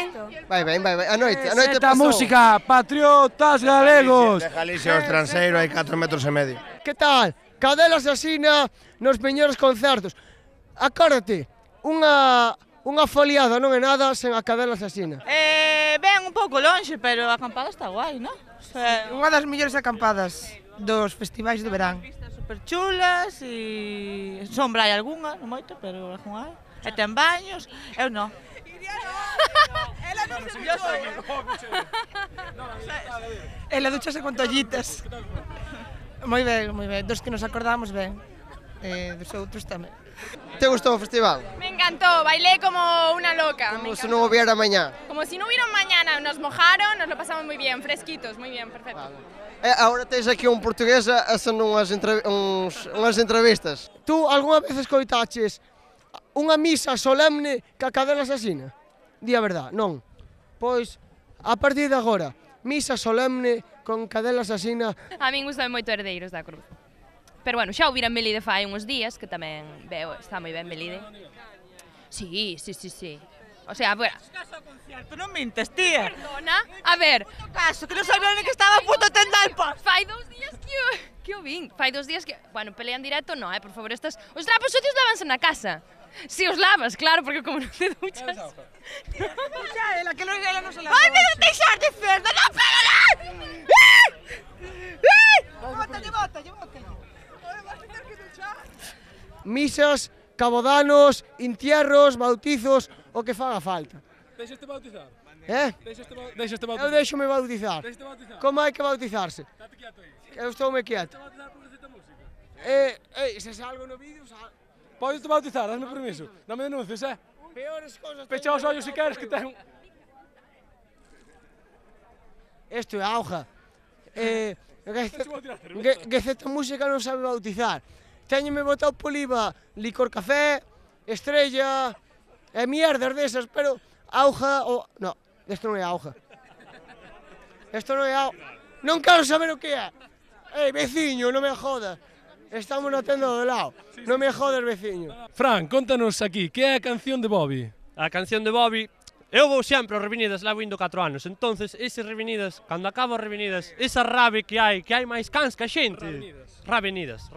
Vai ben, a noite Esta pasou. música, patriotas galegos. De Galicia ao estranxeiro hai 4,5 metros. Que tal? Cadela asasina nos peñores concertos. Acórdate, unha foliada non é nada sen a cadela asasina. Ben un pouco longe, pero a acampada está guai, non? Unha das mellores acampadas dos festivais de verán. Super chulas e sombra hai algunha, non moito, pero algunha hai. E ten baños, eu non. Ela non se duchou. Ela duchase con tollitas. Moi ben, dos que nos acordamos ben. dos outros tamén. Te gustou o festival? Me encantó, bailé como una loca. Como se non hubiera mañá. Como si no hubiera un mañana, nos mojaron, nos lo pasamos muy bien, fresquitos, muy bien, perfecto. Agora tens aquí un portugués facendo unhas entrevistas. Tú algunha vez escoitaches unha misa solemne ca cadela asasina? Di a verdad, non. Pois, a partir de agora, misa solemne con cadela asasina. A min gusta moito Herdeiros da Cruz. Pero bueno, xa o vira Melide fai uns días, que tamén veo, está moi ben Melide. Sí. O sea, bueno. Caso ao concierto, non mintes, tía. Perdona, a ver. Caso, que non sabía ni que estaba a punto de tendar paz. Fai 2 días que o vin. Fai 2 días que... Bueno, pelea en directo, no, por favor, os trapos sucios lávanse na casa. Si os lavas, claro, porque como non te duchas... Xa, ela que ela non se lava. Ai, pero deixar de cerda, non, pégala! Bótalle. Misas, cabodanos, entierros, bautizos, o que faga falta. Deixaste bautizar? Deixaste bautizar? Eu deixo-me bautizar. Deixaste bautizar? Como hai que bautizarse? Estate quieto aí. Eu estou-me quieto. Deixaste bautizar por receta música? Se salgo no vídeo, Podes te bautizar, dasme permiso. Dame denuncias, Peores cosas... Pecha os ollos se queres que ten... Isto é auga. Que certa música non sabe bautizar. Téñome botado poliva, licor café, estrella, e mierdas desas, pero auga... No, isto non é auga. Isto non é auga. Non quero saber o que é. Veciño, non me jodas. Estamos na tenda do lado. Non me jodas, veciño. Fran, contanos aquí, que é a canción de Bobby? A canción de Bobby... Eu vou sempre aos Revenidas, levo indo 4 anos, entonces esas Revenidas, cando acabo as Revenidas, esa rave que hai máis cans que a xente. Ravenidas.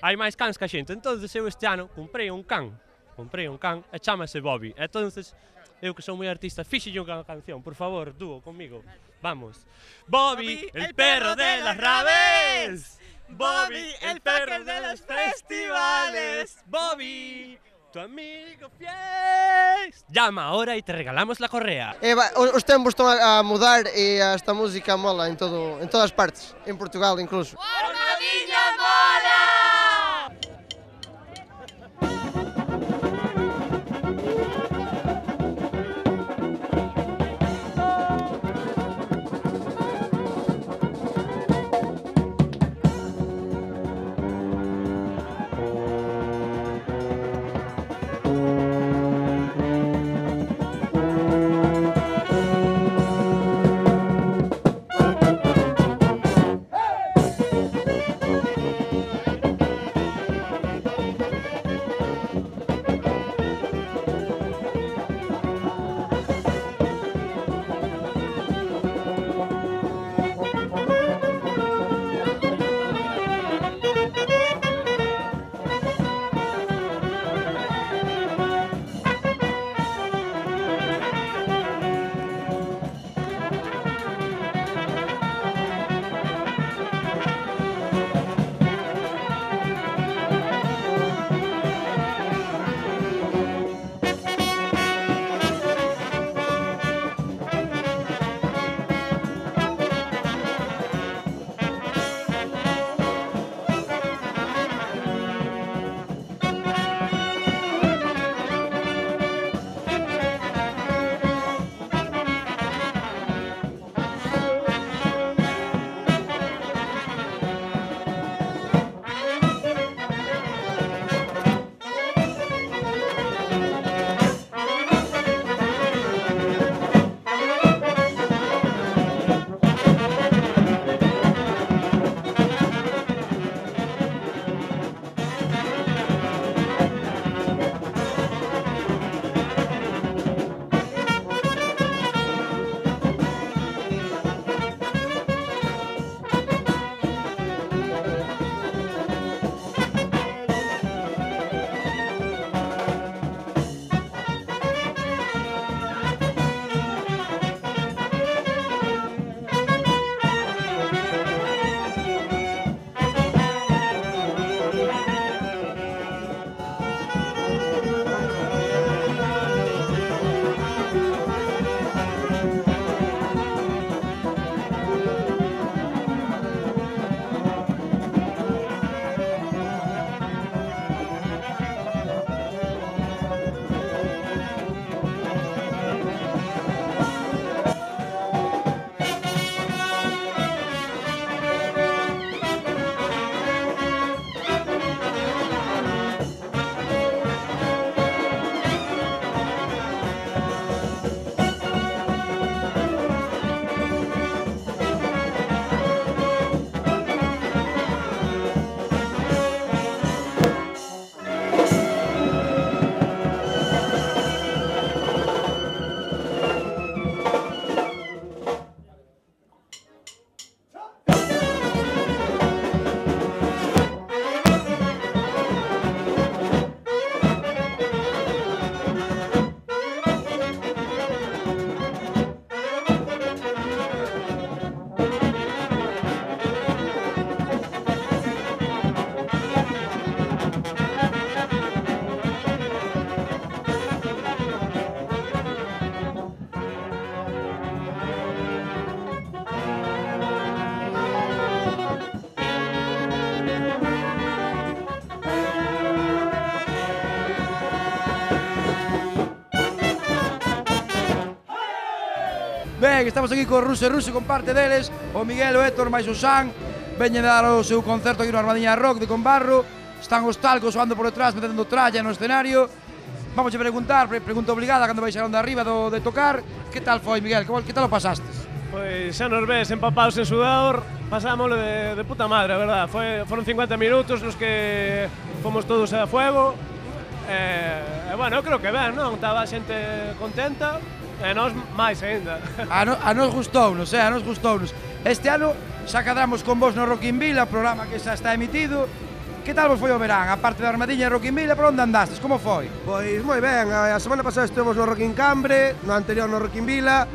Hai máis cans que a xente, entonces eu este ano comprei un can e chámase Bobby. Entonces, eu que sou moi artista, fíxelle unha canción, por favor, dúo, conmigo. Vamos. Bobby, el perro de las raves. Bobby, el perro de los festivales. Bobby, tu amigo fiel. Llama ahora y te regalamos la correa. Os tempos están a mudar e esta música mola en todas partes, en Portugal incluso. Armadilha mola! Ben, estamos aquí con Ruso e Ruso, con parte deles, o Miguel, o Héctor, máis o San, veñen dar o seu concerto aquí no Armadiña Rock de Conbarro, están os talcos soando por detrás, metendo tralla no escenario. Vamos a pregunta obligada cando vais a onda arriba de tocar. Que tal foi, Miguel? Que tal o pasastes? Pois xa nos ves empapados en sudor, pasámoslo de puta madre, a verdad. Foron 50 minutos nos que fomos todos a fuego. Bueno, eu creo que ben, non? Estaba a xente contenta. E nós máis ainda. A nos gustounos. Este ano xa cadramos con vos no Rock in Vila, programa que xa está emitido. Que tal vos foi o verán? A parte da Armadiña e Rock in Vila, por onde andastes? Como foi? Pois moi ben, a semana pasada estivemos no Rock in Cambre, no anterior no Rock in Vila,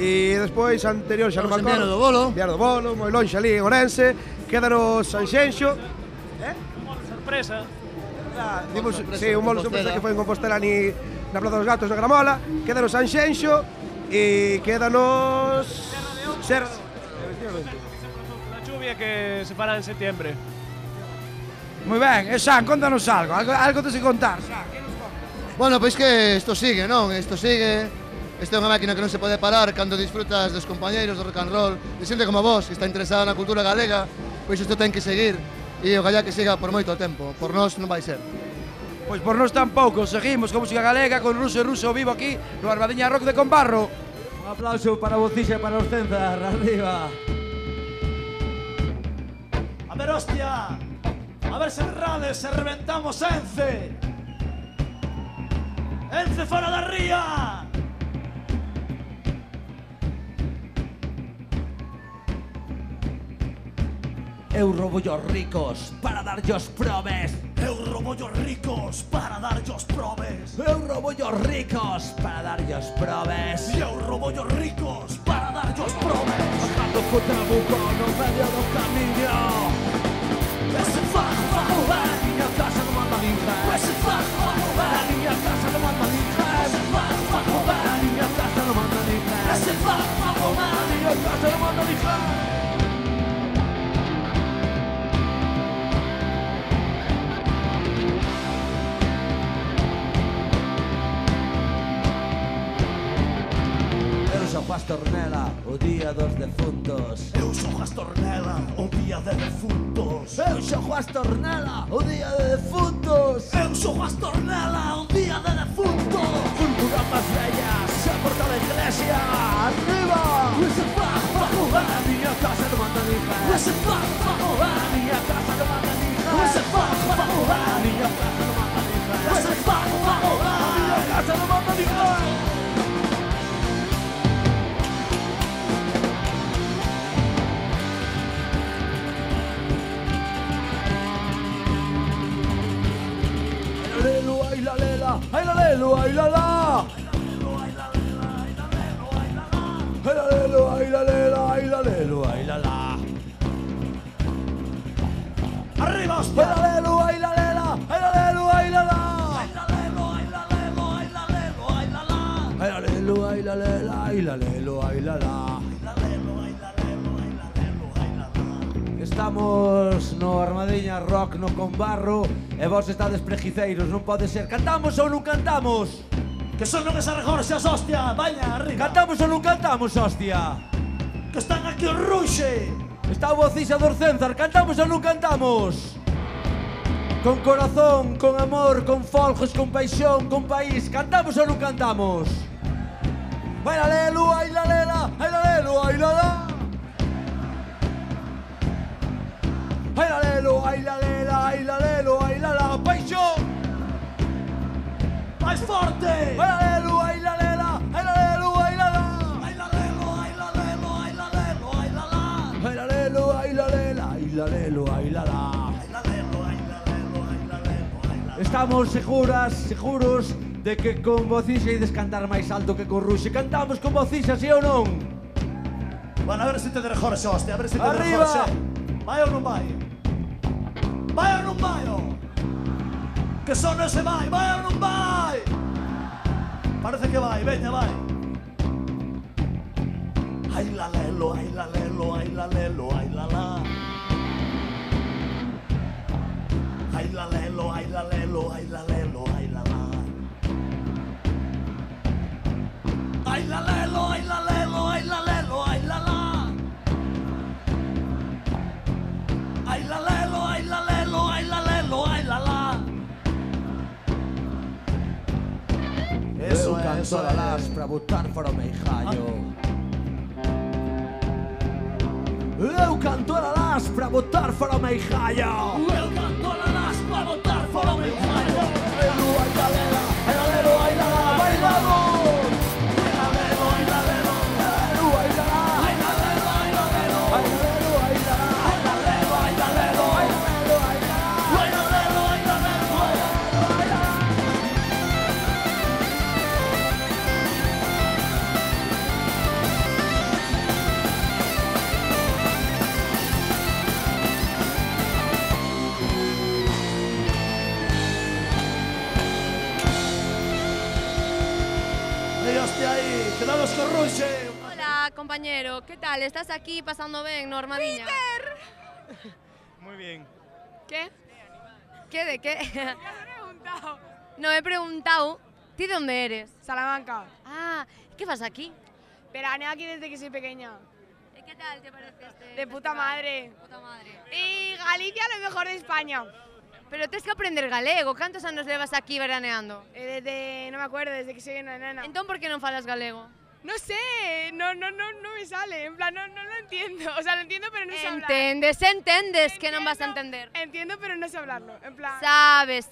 e despois anterior xa non me acordo. Viar do Bolo, moi longe ali en Ourense, quedanos Sanxenxo. Sorpresa. Dimos, sí, un bolo sorpresa que foi en Compostela na Plaza dos Gatos na Gramola, quedanos Sanxenxo e quedanos Serra. A chuvia que se fará en septiembre. Moi ben, e San, contanos algo tes que contar, San. Bueno, pois que isto sigue, non? Isto sigue. Esta é unha máquina que non se pode parar cando disfrutas dos compañeiros do rock and roll, de xente como vos, que está interesada na cultura galega, pois isto ten que seguir. E ojalá que siga por moito tempo, por nós non vai ser. Pois por nós tampouco, seguimos con música galega, con Ruso e Ruso vivo aquí no Armadiña Rock de Conbarro. Un aplauso para Bocixa e para os Cenzar, arriba. A ver, hostia, a ver se berrades, se reventamos Ence. Ence fora da ría. Eu roubo os ricos para darlle os probes. Eu roubo os ricos para darlle os probes. Eu roubo os ricos para darlle os probes. Eu roubo os ricos para darlle os probes. Bajando co trabuco no medio do camiño. Ese fajo a miña casa non manda ninguén. Ese fajo a miña casa non manda ninguén. Ese fajo a miña casa non manda ninguén. Ese fajo a miña casa non manda ninguén. Eu sou Astornela, o día dos defuntos. Eu sou Astornela, o día de defuntos. Eu sou Astornela, o día de defuntos. Eu sou Astornela, o día de defuntos. Cultura más bella, se porta da iglesia. Arriba! Ese fajo a miña casa non manda ninguén. Ese fajo a miña casa non manda ninguén. Ese fajo a miña casa non manda ninguén. Ese fajo a miña casa non manda ninguén. Ay la lela, ay la lelo, ay la la. Ay la lelo, ay la lela, ay la lelo, ay la la. Arriba, hostia. Ay la lelo, ay la lela, ay la lelo, ay la la. Ay la lelo, ay la lelo, ay la lelo, ay la la. Ay la lelo, ay la lela, ay la lelo, ay la la. Estamos no Armadiña Rock no Conbarro e vos estades prejiceiros, non pode ser. Cantamos ou non cantamos? Que son non esas regorxas, hostia, vaña, arriba. Cantamos ou non cantamos, hostia? Que están aquí os Ruxe. Está o Bocixa dos Cenzar, cantamos ou non cantamos? Con corazón, con amor, con folgos, con paixón, con país, cantamos ou non cantamos? Ai la lelu, ai la lela, ai la lelu, ai la la. Ai la lelo, ai la lela, ai la lelo, ai la la, paixón. Mais forte. Ai la lelo, ai la lela, ai la lelo, ai la la. Ai la lelo, ai la lelo, ai la lelo, ai la la. Ai la lelo, ai la lela, ai la lelo, ai la la. Ai la lelo, ai la lelo, ai la lelo, ai la la. Estamos seguros de que con Bocixa ides cantar máis alto que con Ruxe. Cantamos con Bocixa, si ou non? Bueno, a ver se te derejorxe, hostia, a ver se te Arriba. derejorxe. Vai ou non vai? Vai ou non vai? Que son ese vai ou non vai? Parece que vai, veña, vai. Ai la lelo, ai la lelo, ai la lelo, ai la la. Ai la lelo, ai la lelo, ai la lelo, ai la la. Ai la lelo, ai la lelo, ai la canto a las para botar fora o meijallo. Eu canto a las para botar fora o meijallo. Eu canto a las para botar fora o meijallo. Alelo, ai galera, alelo, ai galera, bailamos. Alelo, ai galera, alelo, ai galera, ai galero, ai galero, ai galero, ai galera, ai galero, ai galero, ai galero, ai galero, ai galero, ai galero. E hostia aí, quedamos con Ruxe. Hola, compañero, ¿qué tal? ¿Estás aquí pasando ben no Armadiña? ¡Peter! Muy bien. ¿Qué? ¿Qué de qué? No, he preguntado. ¿Ti de dónde eres? Salamanca. Ah, ¿qué vas aquí? Veraneo aquí desde que soy pequeña. ¿Qué tal te parece este De puta madre. Puta madre. Y Galicia lo mejor de España. Pero tienes que aprender galego. ¿Cuántos años llevas aquí veraneando? Desde, no me acuerdo, desde que soy una nena. Entonces, ¿por qué no falas galego? No sé, no me sale, en plan, no lo entiendo. O sea, lo entiendo, pero no sé hablar. Entendes que no vas a entender. Entiendo, pero no sé hablarlo, en plan... Sabes.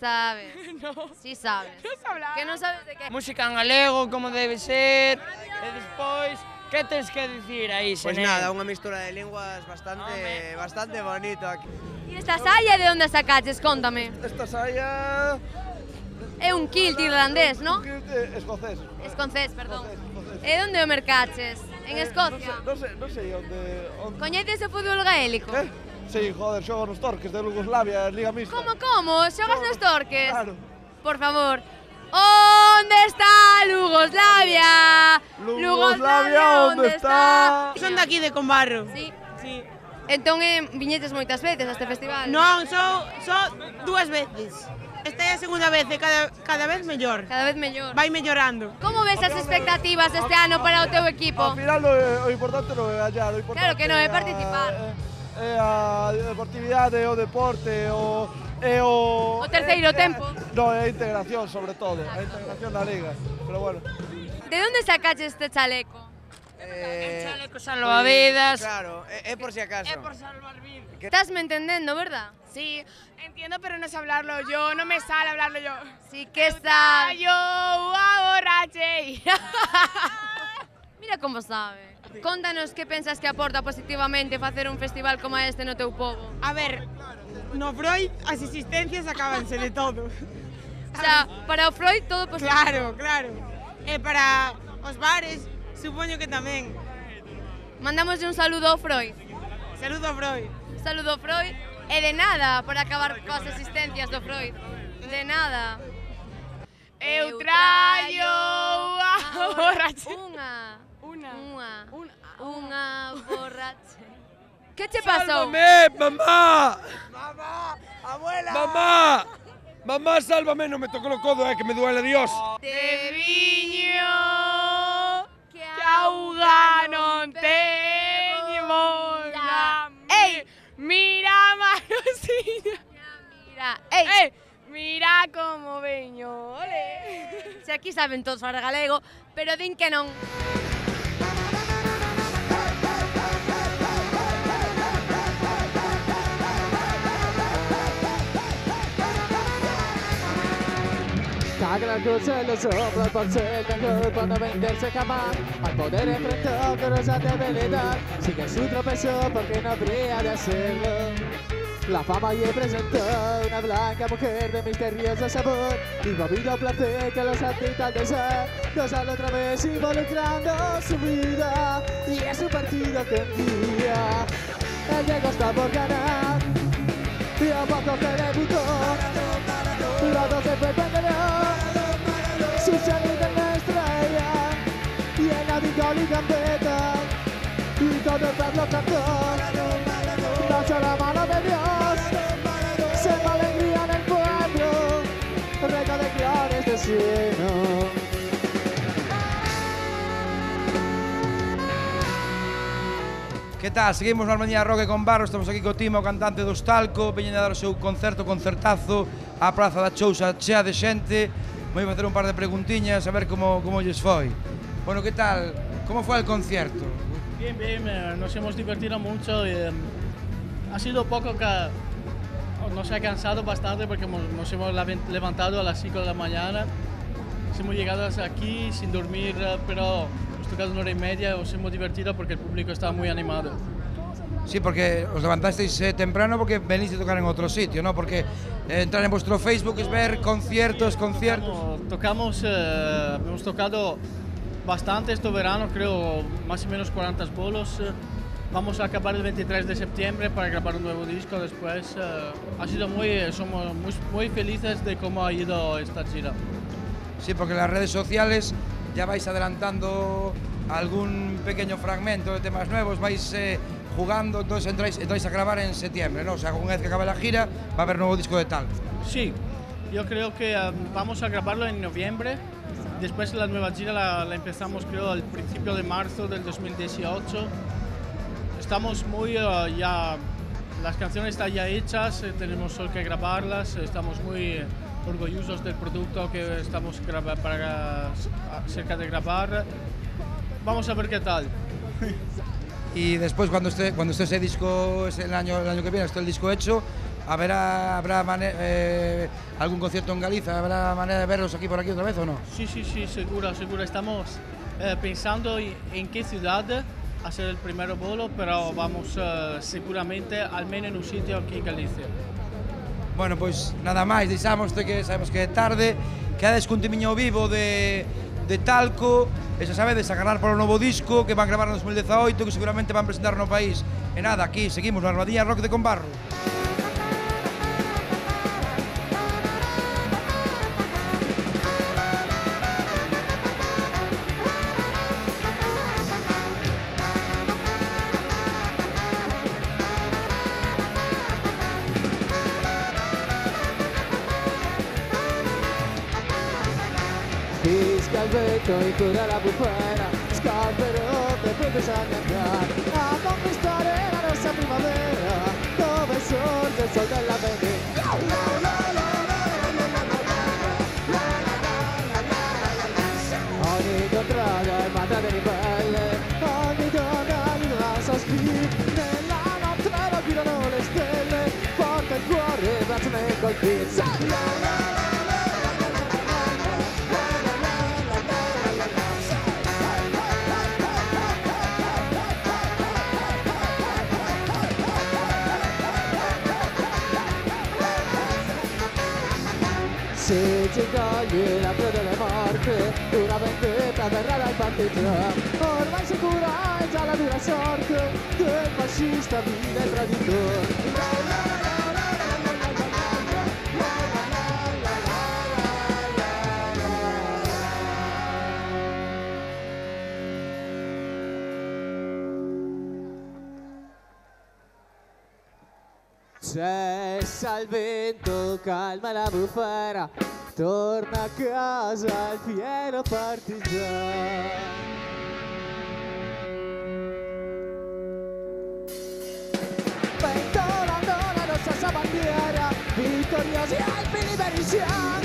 No. Sí sabes. No sé hablar. Que non sabes de qué. Música en galego, como debe ser. E despois, que tens que dicir aí, Pois Senén? nada, unha mistura de linguas bastante bonito aquí. E esta saia de onde sacaches? Contame. Esta saia... É un kilt irlandés, non? Escocés. Escocés, perdón. E onde o mercaches? En Escocia? Non sei onde... Coñeces o fútbol gaélico? Sí, joder, xogo nos Torques de Yugoslavia, Liga Mixta. Como? Xogas nos Torques? Claro. Por favor. Onde está Yugoslavia? Yugoslavia, onde está? Son de aquí, de Combarro. Sí. Sí. Entón, viñetes moitas veces a este festival? Non, só 2 veces. Esta é a segunda vez e cada vez mellor. Cada vez mellor. Vai mellorando. Como ves as expectativas este ano para o teu equipo? Ao final o importante non é gañar, o importante Claro que non, é participar. É a deportividade, o deporte, o terceiro tempo. Non, é a integración sobre todo, a integración na liga. Pero bueno. De onde sacaches este chaleco? Chaleco salvavidas. Claro, é por si acaso. É por salvar vidas. Estás me entendendo, verdad? Sí, entiendo, pero no sé hablarlo yo, no me sale hablarlo yo. Sí que sabes. Yo aborrache. Mira como sabe. Contanos que pensas que aporta positivamente facer un festival como este no teu pobo. A ver, no Freud as existencias acábanse de todo. O sea, para o Freud todo positivo. Claro. E para os bares, supoño que tamén. Mandamoslle un saludo ao Freud. Saludo a Freud. Saludo ao Freud. E de nada para acabar coas existencias do Freud. De nada. Eu traio a borrache. Unha borrache. Que che pasou? ¡Sálvame, mamá! Mamá, abuela. Mamá, sálvame, non me toco o codo, que me duele Dios. De viño que auga non teñemos. Ei, mira, Marosiña. Mira como veño, ole. Se aquí saben todos falar galego, pero din que non. Caga el cielo sopla el parcel mejor para no venderse jamás. Al poder enfrentó corosas debilidad. Sigue su tropezó porque no habría de hacerlo. La fama le presentó una blanca mujer de misterioso sabor y movido placer que los admita al deseo. Gozar otra vez involucrando su vida y es un partido que envía. El Diego está por ganar y a poco que debutó. Los dos se pretenderán su salida en la estrella llena de gol y gambeta y todo el pueblo cantó. Danza la mano de Dios, se va alegría en el pueblo, rega de clares de cielo. Que tal? Seguimos na Armadiña Rock con Barro, estamos aquí co Timo, o cantante do Stalco, veñen a dar o seu concertazo á Praza da Chousa chea de xente, Voy a hacer un par de preguntiñas a ver cómo lles foi. Bueno, ¿qué tal? ¿Cómo fue el concierto? Bien, bien, nos hemos divertido mucho. Ha sido poco que nos ha cansado bastante porque nos hemos levantado a las 5 de la mañana. Hemos llegado hasta aquí sin dormir, pero hemos tocado 1 hora y media, nos hemos divertido porque el público estaba muy animado. Sí, porque os levantasteis temprano porque venís a tocar en otro sitio, ¿no? Porque entrar en vuestro Facebook es ver conciertos. Hemos tocado bastante este verano, creo más o menos 40 bolos. Vamos a acabar el 23 de septiembre para grabar un nuevo disco después. Somos muy felices de cómo ha ido esta gira. Sí, porque en las redes sociales ya vais adelantando algún pequeño fragmento de temas nuevos, vais jugando, entonces entráis a grabar en septiembre, ¿no? O sea, una vez que acabe la gira va a haber nuevo disco de Talco. Sí, yo creo que vamos a grabarlo en noviembre. Después la nueva gira la empezamos, creo, al principio de marzo del 2018. Estamos muy ya, las canciones están ya hechas, tenemos solo que grabarlas, estamos muy orgullosos del producto que estamos cerca de grabar. Vamos a ver qué tal. Y después, cuando esté ese disco, el año que viene, esté el disco hecho, ¿habrá algún concierto en Galicia? ¿Habrá manera de verlos aquí por aquí otra vez o no? Sí, seguro. Estamos pensando en qué ciudad hacer el primer bolo, pero vamos seguramente al menos en un sitio aquí en Galicia. Bueno, pues nada máis, sabemos que é tarde, quedades cun timiño vivo de Talco, e xa sabedes, agarrar para o novo disco que van gravar en 2018, que seguramente van presentar no país. E nada, aquí seguimos na Armadilla Rock de Combarro. Fisca el vento y cura la bufera, scalperò che pronto sa andare a conquistare la nostra primavera, dove sorge il sol dell'avvenire. Ogni contrada è matta di ribelle, ogni donna di una sospira, nella notte girano le stelle, porta il cuore, braccia nel colpire. Se ci toglie la fede delle morte, una vendetta verrà dal partigiano. Ormai sicura è già la dura sorte del fascista vile e traditore. Cessa il vento, calma la bufera, torna a casa il fiero partigiano. Pentolando la nostra bandiera, vittoriosi alpi liberi siamo.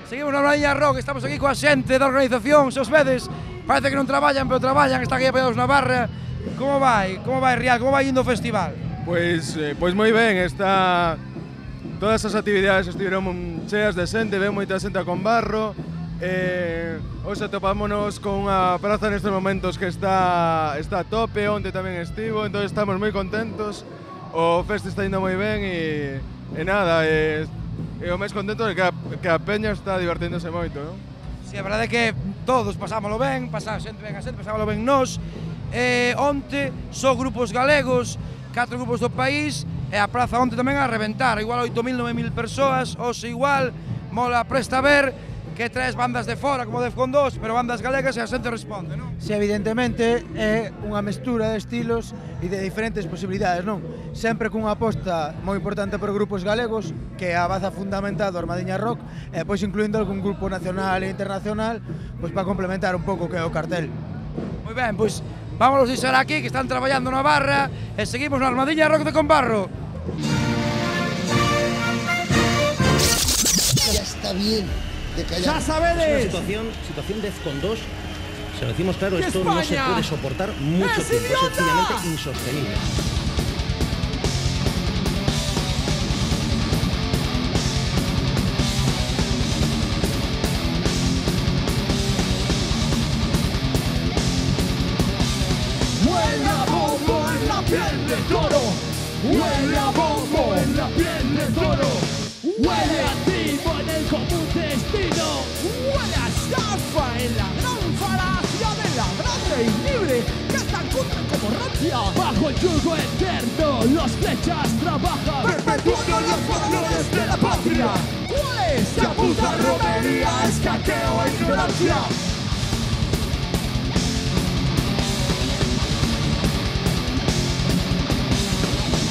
Seguimos na Armadilla Rock, estamos aquí coa xente da organización, se os vedes, parece que non traballan, pero traballan, están aquí apoiados na barra. Como vai Rial, como vai indo o festival? Pois moi ben, todas as actividades estiveron cheas de xente, ven moita xente a Combarro. Hoxe atopámonos con unha praza nestes momentos que está a tope, onde tamén estivo, entón estamos moi contentos. O festi está indo moi ben e nada, e o máis contento é que a peña está divertíndose moito, non? Si, a verdade é que todos pasámoslo ben, pasámoslo ben nós. Onte só grupos galegos, 4 grupos do país, e a praza onte tamén a reventar, igual 8.000, 9.000 persoas, hoxe igual, mola presta ver, que traes bandas de fora como Defcon 2, pero bandas galegas e a xente responde, non? Si, evidentemente, é unha mestura de estilos e de diferentes posibilidades, non? Sempre cunha aposta moi importante por grupos galegos, que é a baza fundamental do Armadiña Rock, e pois incluindo algún grupo nacional e internacional, pois para complementar un pouco o que é o cartel. Moi ben, pois vámonos deixar aquí, que están traballando na barra, e seguimos no Armadiña Rock de Combarro. Ya está bien de callar. ¡Ya sabedes! Es una situación Defcon 2. Se lo decimos claro, esto no se puede soportar mucho tiempo. Es sencillamente insostenible. Huele a bombo en la piel de toro. Huele a bombo en la piel de toro. Huele a trigo en el común destino. Huele a estafa en la gran falacia de la grande y libre que es tan cutre como rancia. Bajo el yugo eterno los flechas trabajan, perpetuando los valores de la patria. ¿Cuál es? Chapuza, romería, escaqueo e ignorancia.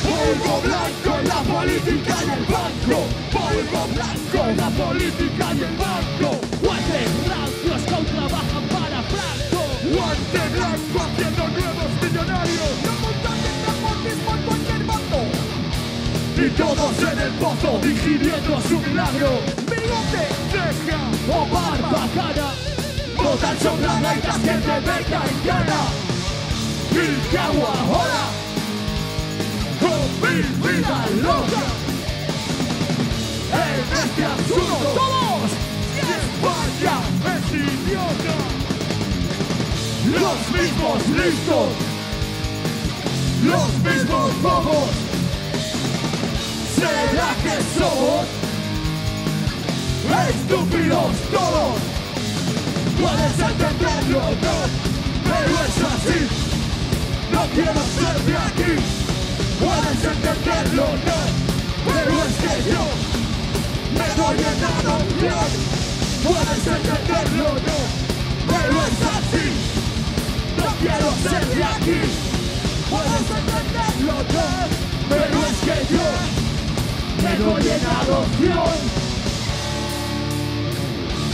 Polvo blanco en la política y el banco. Polvo blanco en la política y el banco. Guantes rancios que aún trabajan para Franco. Guante blanco haciendo nuevos millonarios. La montaña de nepotismo en cualquier bando. Y todos en el pozo digiriendo su milagro. Bigote, ceja o barba cara. Botan sombra y que te venga y gana. Y que agua ahora. Con mi vida loca en este absurdo todos y España es idiota. Los mismos listos, los mismos bobos. ¿Será que somos estúpidos todos? Puedes entenderlo, no, pero es así. No quiero ser de aquí. Puedes entenderlo, no, pero es que yo me doy en adopción. Puedes entenderlo, no, pero es así. No quiero ser de aquí. Puedes entenderlo, no, pero es que yo me doy en adopción.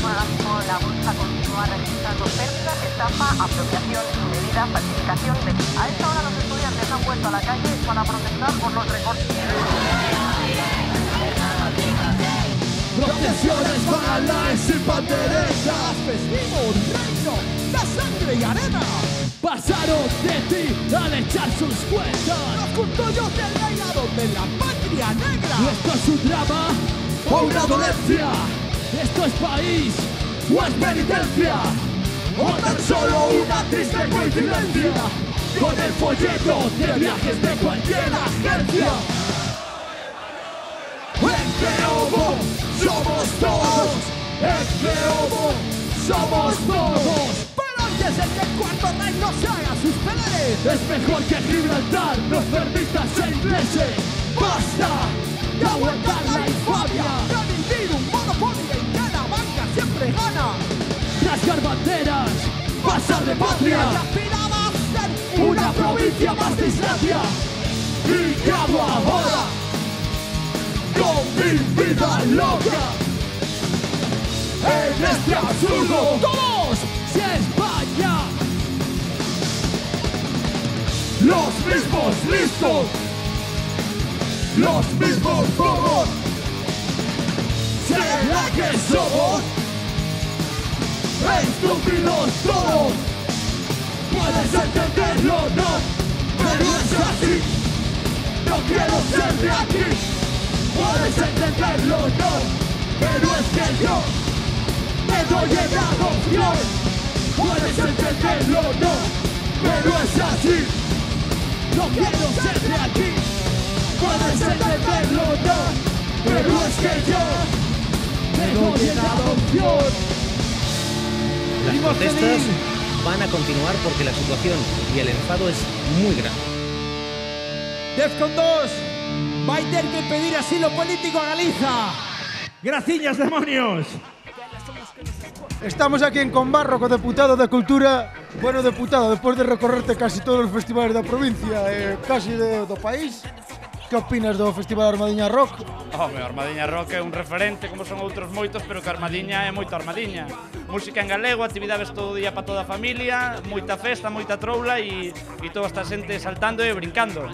Ahora mismo la bolsa continúa registrando pérdidas, estafa, apropiación indebida, falsificación de... A esta hora los estudiantes han vuelto a la calle para protestar por los recortes. Procesiones banales y panderetas, festivos, reino, la sangre y arena. Pasaron de ti al echar sus cuentas. Los custodios del reinado de la patria negra. Esto es un drama o una dolencia. Esto es país o es penitencia. O tan solo una triste coincidencia con el folleto de viajes de cualquier agencia. Entre Homo somos todos. Entre Homo somos todos. Pero antes de que el cuarto reino se haga sus peleas, es mejor que Gibraltar nos permita ser ingleses. Basta de aguantar la infamia de vivir un monopolio en que la banca siempre gana. Rasgar banderas, pasar de patria y aspirar a ser una provincia más de Islandia. ¿Y qué hago ahora con mi vida loca? En este absurdo todos y España. Los mismos listos, los mismos bobos. ¿Será que somos estúpidos todos? Puedes entenderlo, no, pero es así. No quiero ser de aquí. Puedes entenderlo, no, pero es que yo me doy en adopción. Puedes entenderlo, no, pero es así. No quiero ser de aquí. Puedes entenderlo, no, pero es que yo me doy en adopción. Las protestas van a continuar porque la situación y el enfado es muy grande. Defcon 2 vai ter que pedir asilo político a Galiza. Graciñas, demonios. Estamos aquí en Conbarro co deputado de Cultura. Bueno, deputado, despois de recorrerte casi todos os festivales da provincia e casi do país, que opinas do Festival Armadiña Rock? Home, Armadiña Rock é un referente, como son outros moitos, pero que Armadiña é moito Armadiña. Música en galego, actividades todo o día para toda a familia, moita festa, moita troula e toda esta xente saltando e brincando.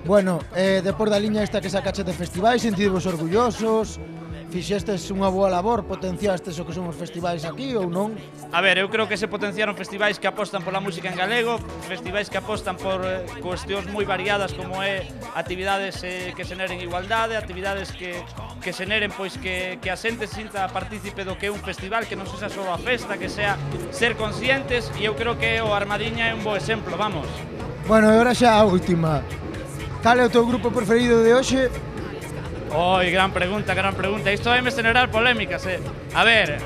Bueno, depois da liña esta que sacache de festivais, sentidevos orgullosos, fixestes unha boa labor, potenciastes o que son os festivais aquí ou non? A ver, eu creo que se potenciaron festivais que apostan pola música en galego, festivais que apostan por cuestións moi variadas como é actividades que xeneren igualdade, actividades que xeneren pois que a xente sinta partícipe do que é un festival, que non sexa só a festa, que sea ser conscientes, e eu creo que o Armadiña é un bo exemplo, vamos. Bueno, e agora xa a última. Cal é o teu grupo preferido de hoxe? Oi, gran pregunta. Isto vai me generar polémicas, A ver,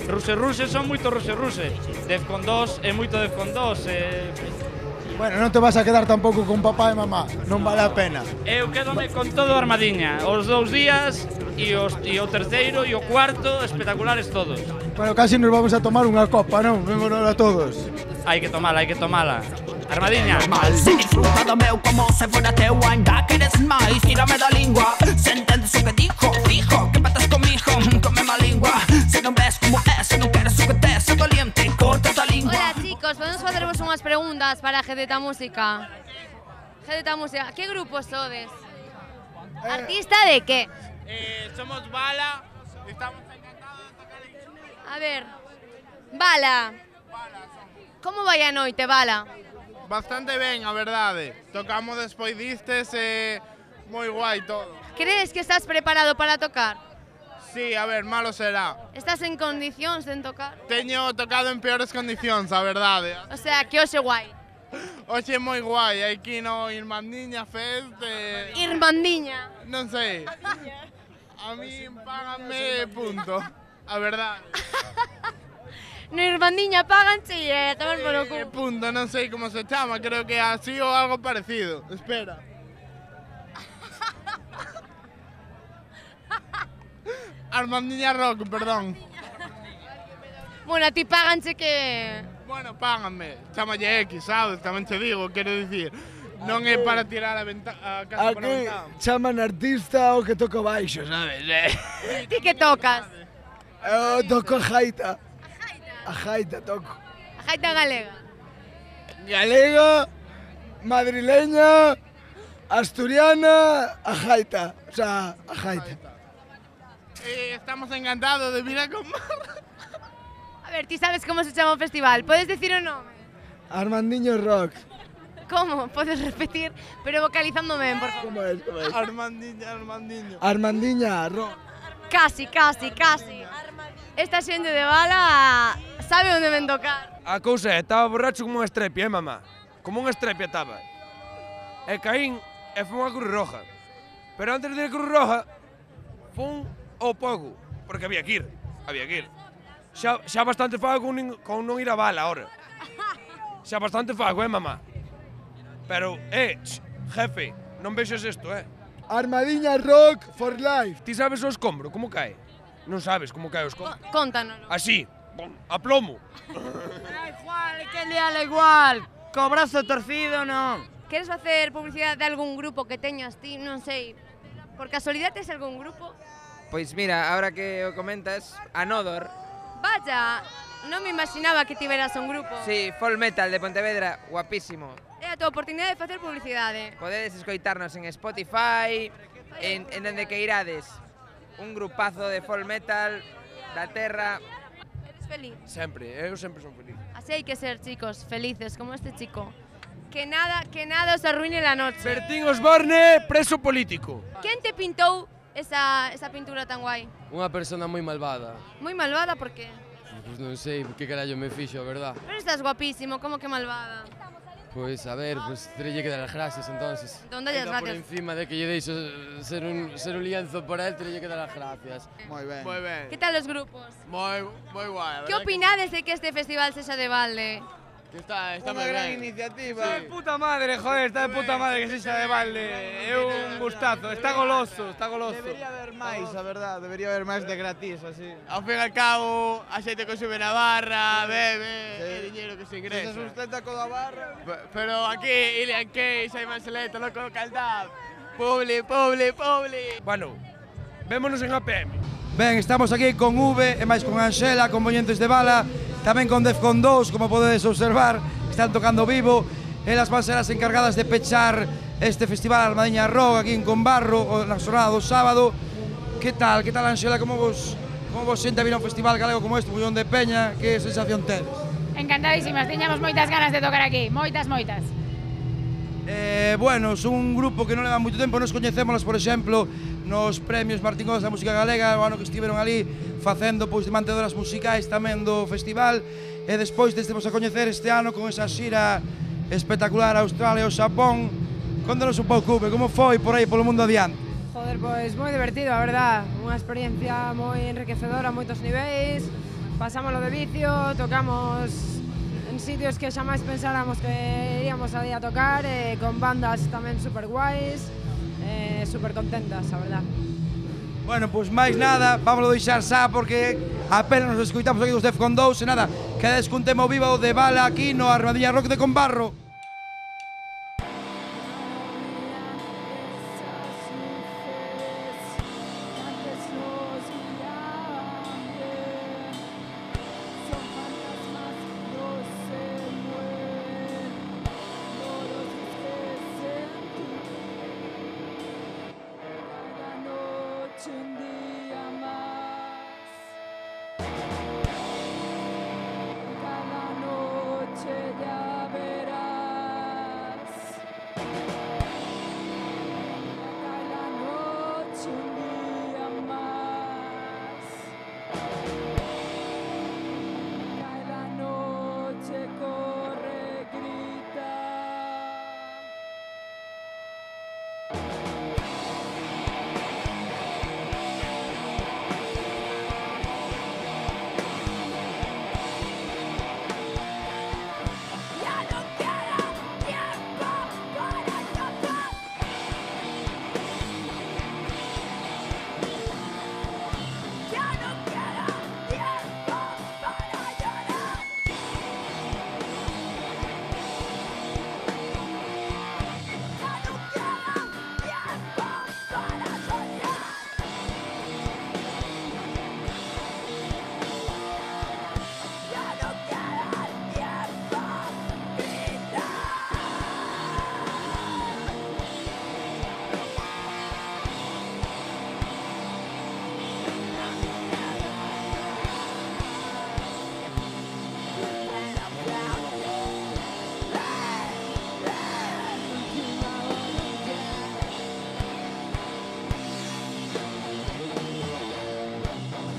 Ruse son moito Ruse. Defcon 2 é moito Defcon 2. Bueno, non te vas a quedar tampouco con papá e mamá, non vale a pena. Eu quedome con todo Armadiña, os 2 días e o terceiro e o cuarto espectaculares todos. Bueno, casi nos vamos a tomar unha copa, non? En honor a todos. Hai que tomala. Armadiña. Se disfruta do meu como se fora teu, ainda queres máis, tírame da lingua. Se entendes o que dijo, fijo, que patas comigo, cómeme a lingua. Se non ves como é, se non queres o que tes, se doliente, corta a lingua. Hola chicos, podemos facervos unhas preguntas para GZ Música. GZ Música, que grupo sodes? Artista de que? Somos Bala, estamos encantados de tocar aquí. A ver, Bala. Como vai a noite, Bala? Bastante ben, a verdade. Tocamos despois distes e moi guai todo. Crees que estás preparado para tocar? Sí, a ver, malo será. Estás en condicións de tocar? Teño tocado en peores condicións, a verdade. O sea, que hoxe guai. Hoxe é moi guai, aquí no Irmandiña Fest. Irmandiña? Non sei. A mí páganme punto, a verdade. No Irmandiña paganche e toman por o cu. Punto, non sei como se chama, creo que así ou algo parecido. Espera. Armadiña Rock, perdón. Bueno, a ti paganche que... Bueno, páganme. Chámalle X, sabes? Tamén te digo, quero dicir. Non é para tirar a casa por a ventana. Chaman artista o que toco baixo, sabes? Ti que tocas? Eu toco a jaita. A jaita toco. A jaita galega? Galega, madrileña, asturiana, a jaita. O sea, a jaita. Estamos encantados de vir a Conbarro. A ver, ti sabes como se chama o festival, podes decir o nome? Armadiño Rock. Como? Podes repetir, pero vocalizando ben, por favor. Como é? Armadiña. Armadiña Rock. Casi. Esta xente de Bala sabe onde ven tocar. A cousa é, estaba borracho como unha estrepia, mamá? Como unha estrepia estaba. E caín e fun a Cruz Roja. Pero antes de ir a Cruz Roja, fun ao Pogo, porque había que ir. Xa bastante fago con non ir a Bala ahora. Xa bastante fago, mamá? Pero, jefe, non vexas isto, Armadiña Rock for life. Ti sabes o escombro, como cae? Non sabes como cae o escombro? Contanos. Así, a plomo. Que liala igual, co brazo torcido non. Queres facer publicidade de algún grupo que teñas ti, non sei, por casualidade tes algún grupo? Pois mira, ahora que o comentas, Anodor. Vaya, non me imaginaba que tiveras un grupo. Sí, Folk Metal de Pontevedra, guapísimo. É a tua oportunidade de facer publicidade. Podedes escoitarnos en Spotify, en donde que irades. Un grupazo de folk metal da terra. Eres feliz? Sempre, eu sempre son feliz. Así hai que ser, chicos, felices, como este chico. Que nada os arruine la noche. Bertín Osborne, preso político. Quen te pintou esa pintura tan guai? Unha persona moi malvada. Moi malvada, por qué? Pois non sei que carallo me fixo, a verdad. Pero estás guapísimo, como que malvada? Pois, a ver, terlle que dar as gracias, entonces. Donde as gracias? Por encima de que lle deixo ser un lienzo por él, terlle que dar as gracias. Moi ben. Que tal os grupos? Moi guai. Que opinades de que este festival sexa de balde? Que está Unha moi gran ben. iniciativa. Está de puta madre, joder, está de puta madre que sexa de balde. É un gustazo, está goloso, está goloso. Debería haber máis, a verdad, debería haber máis de gratis, así. Ao fin e al cabo, a xente consume na barra, bebe, é diñeiro que se ingresa. Se sustenta co da barra. Pero aquí, Ilian Case, hai máis selecto, loco, caldab. Publi, publi, publi. Bueno, vémonos en APM. Ben, estamos aquí con V, e máis con Anxela, con Moñentes de Bala, tamén con Defcon 2, como podedes observar, están tocando vivo. Elas van ser as encargadas de pechar este festival Almadiña Rock aquí en Combarro, na xornada do sábado. Que tal, Anxela, como vos sente vir a un festival galego como este, un millón de peña, que sensación tedes? Encantadísimas, tiñamos moitas ganas de tocar aquí, moitas. Bueno, son un grupo que non leva moito tempo, nos coñecémonos, por exemplo, nos premios Martín Gómez da Música Galega, o ano que estiveron ali facendo de mantedoras musicais tamén do festival, e despois destemos a coñecer este ano con esa xira espectacular a Australia e o Xapón. Contanos un pouco, como foi por aí polo mundo adiante? Joder, pois moi divertido, a verdad, unha experiencia moi enriquecedora a moitos niveis, pasámoslo de vicio, tocamos en sitios que xamais pensáramos que iríamos a día a tocar, con bandas tamén super guais, super contentas, a verdad. Bueno, pois máis nada, vámonos deixar xa porque apenas nos escoitamos aquí dos Defcon 2 e nada, quedades cun tema vivo de Bala aquí no Armadiña Rock de Combarro.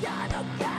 Ya no quiero.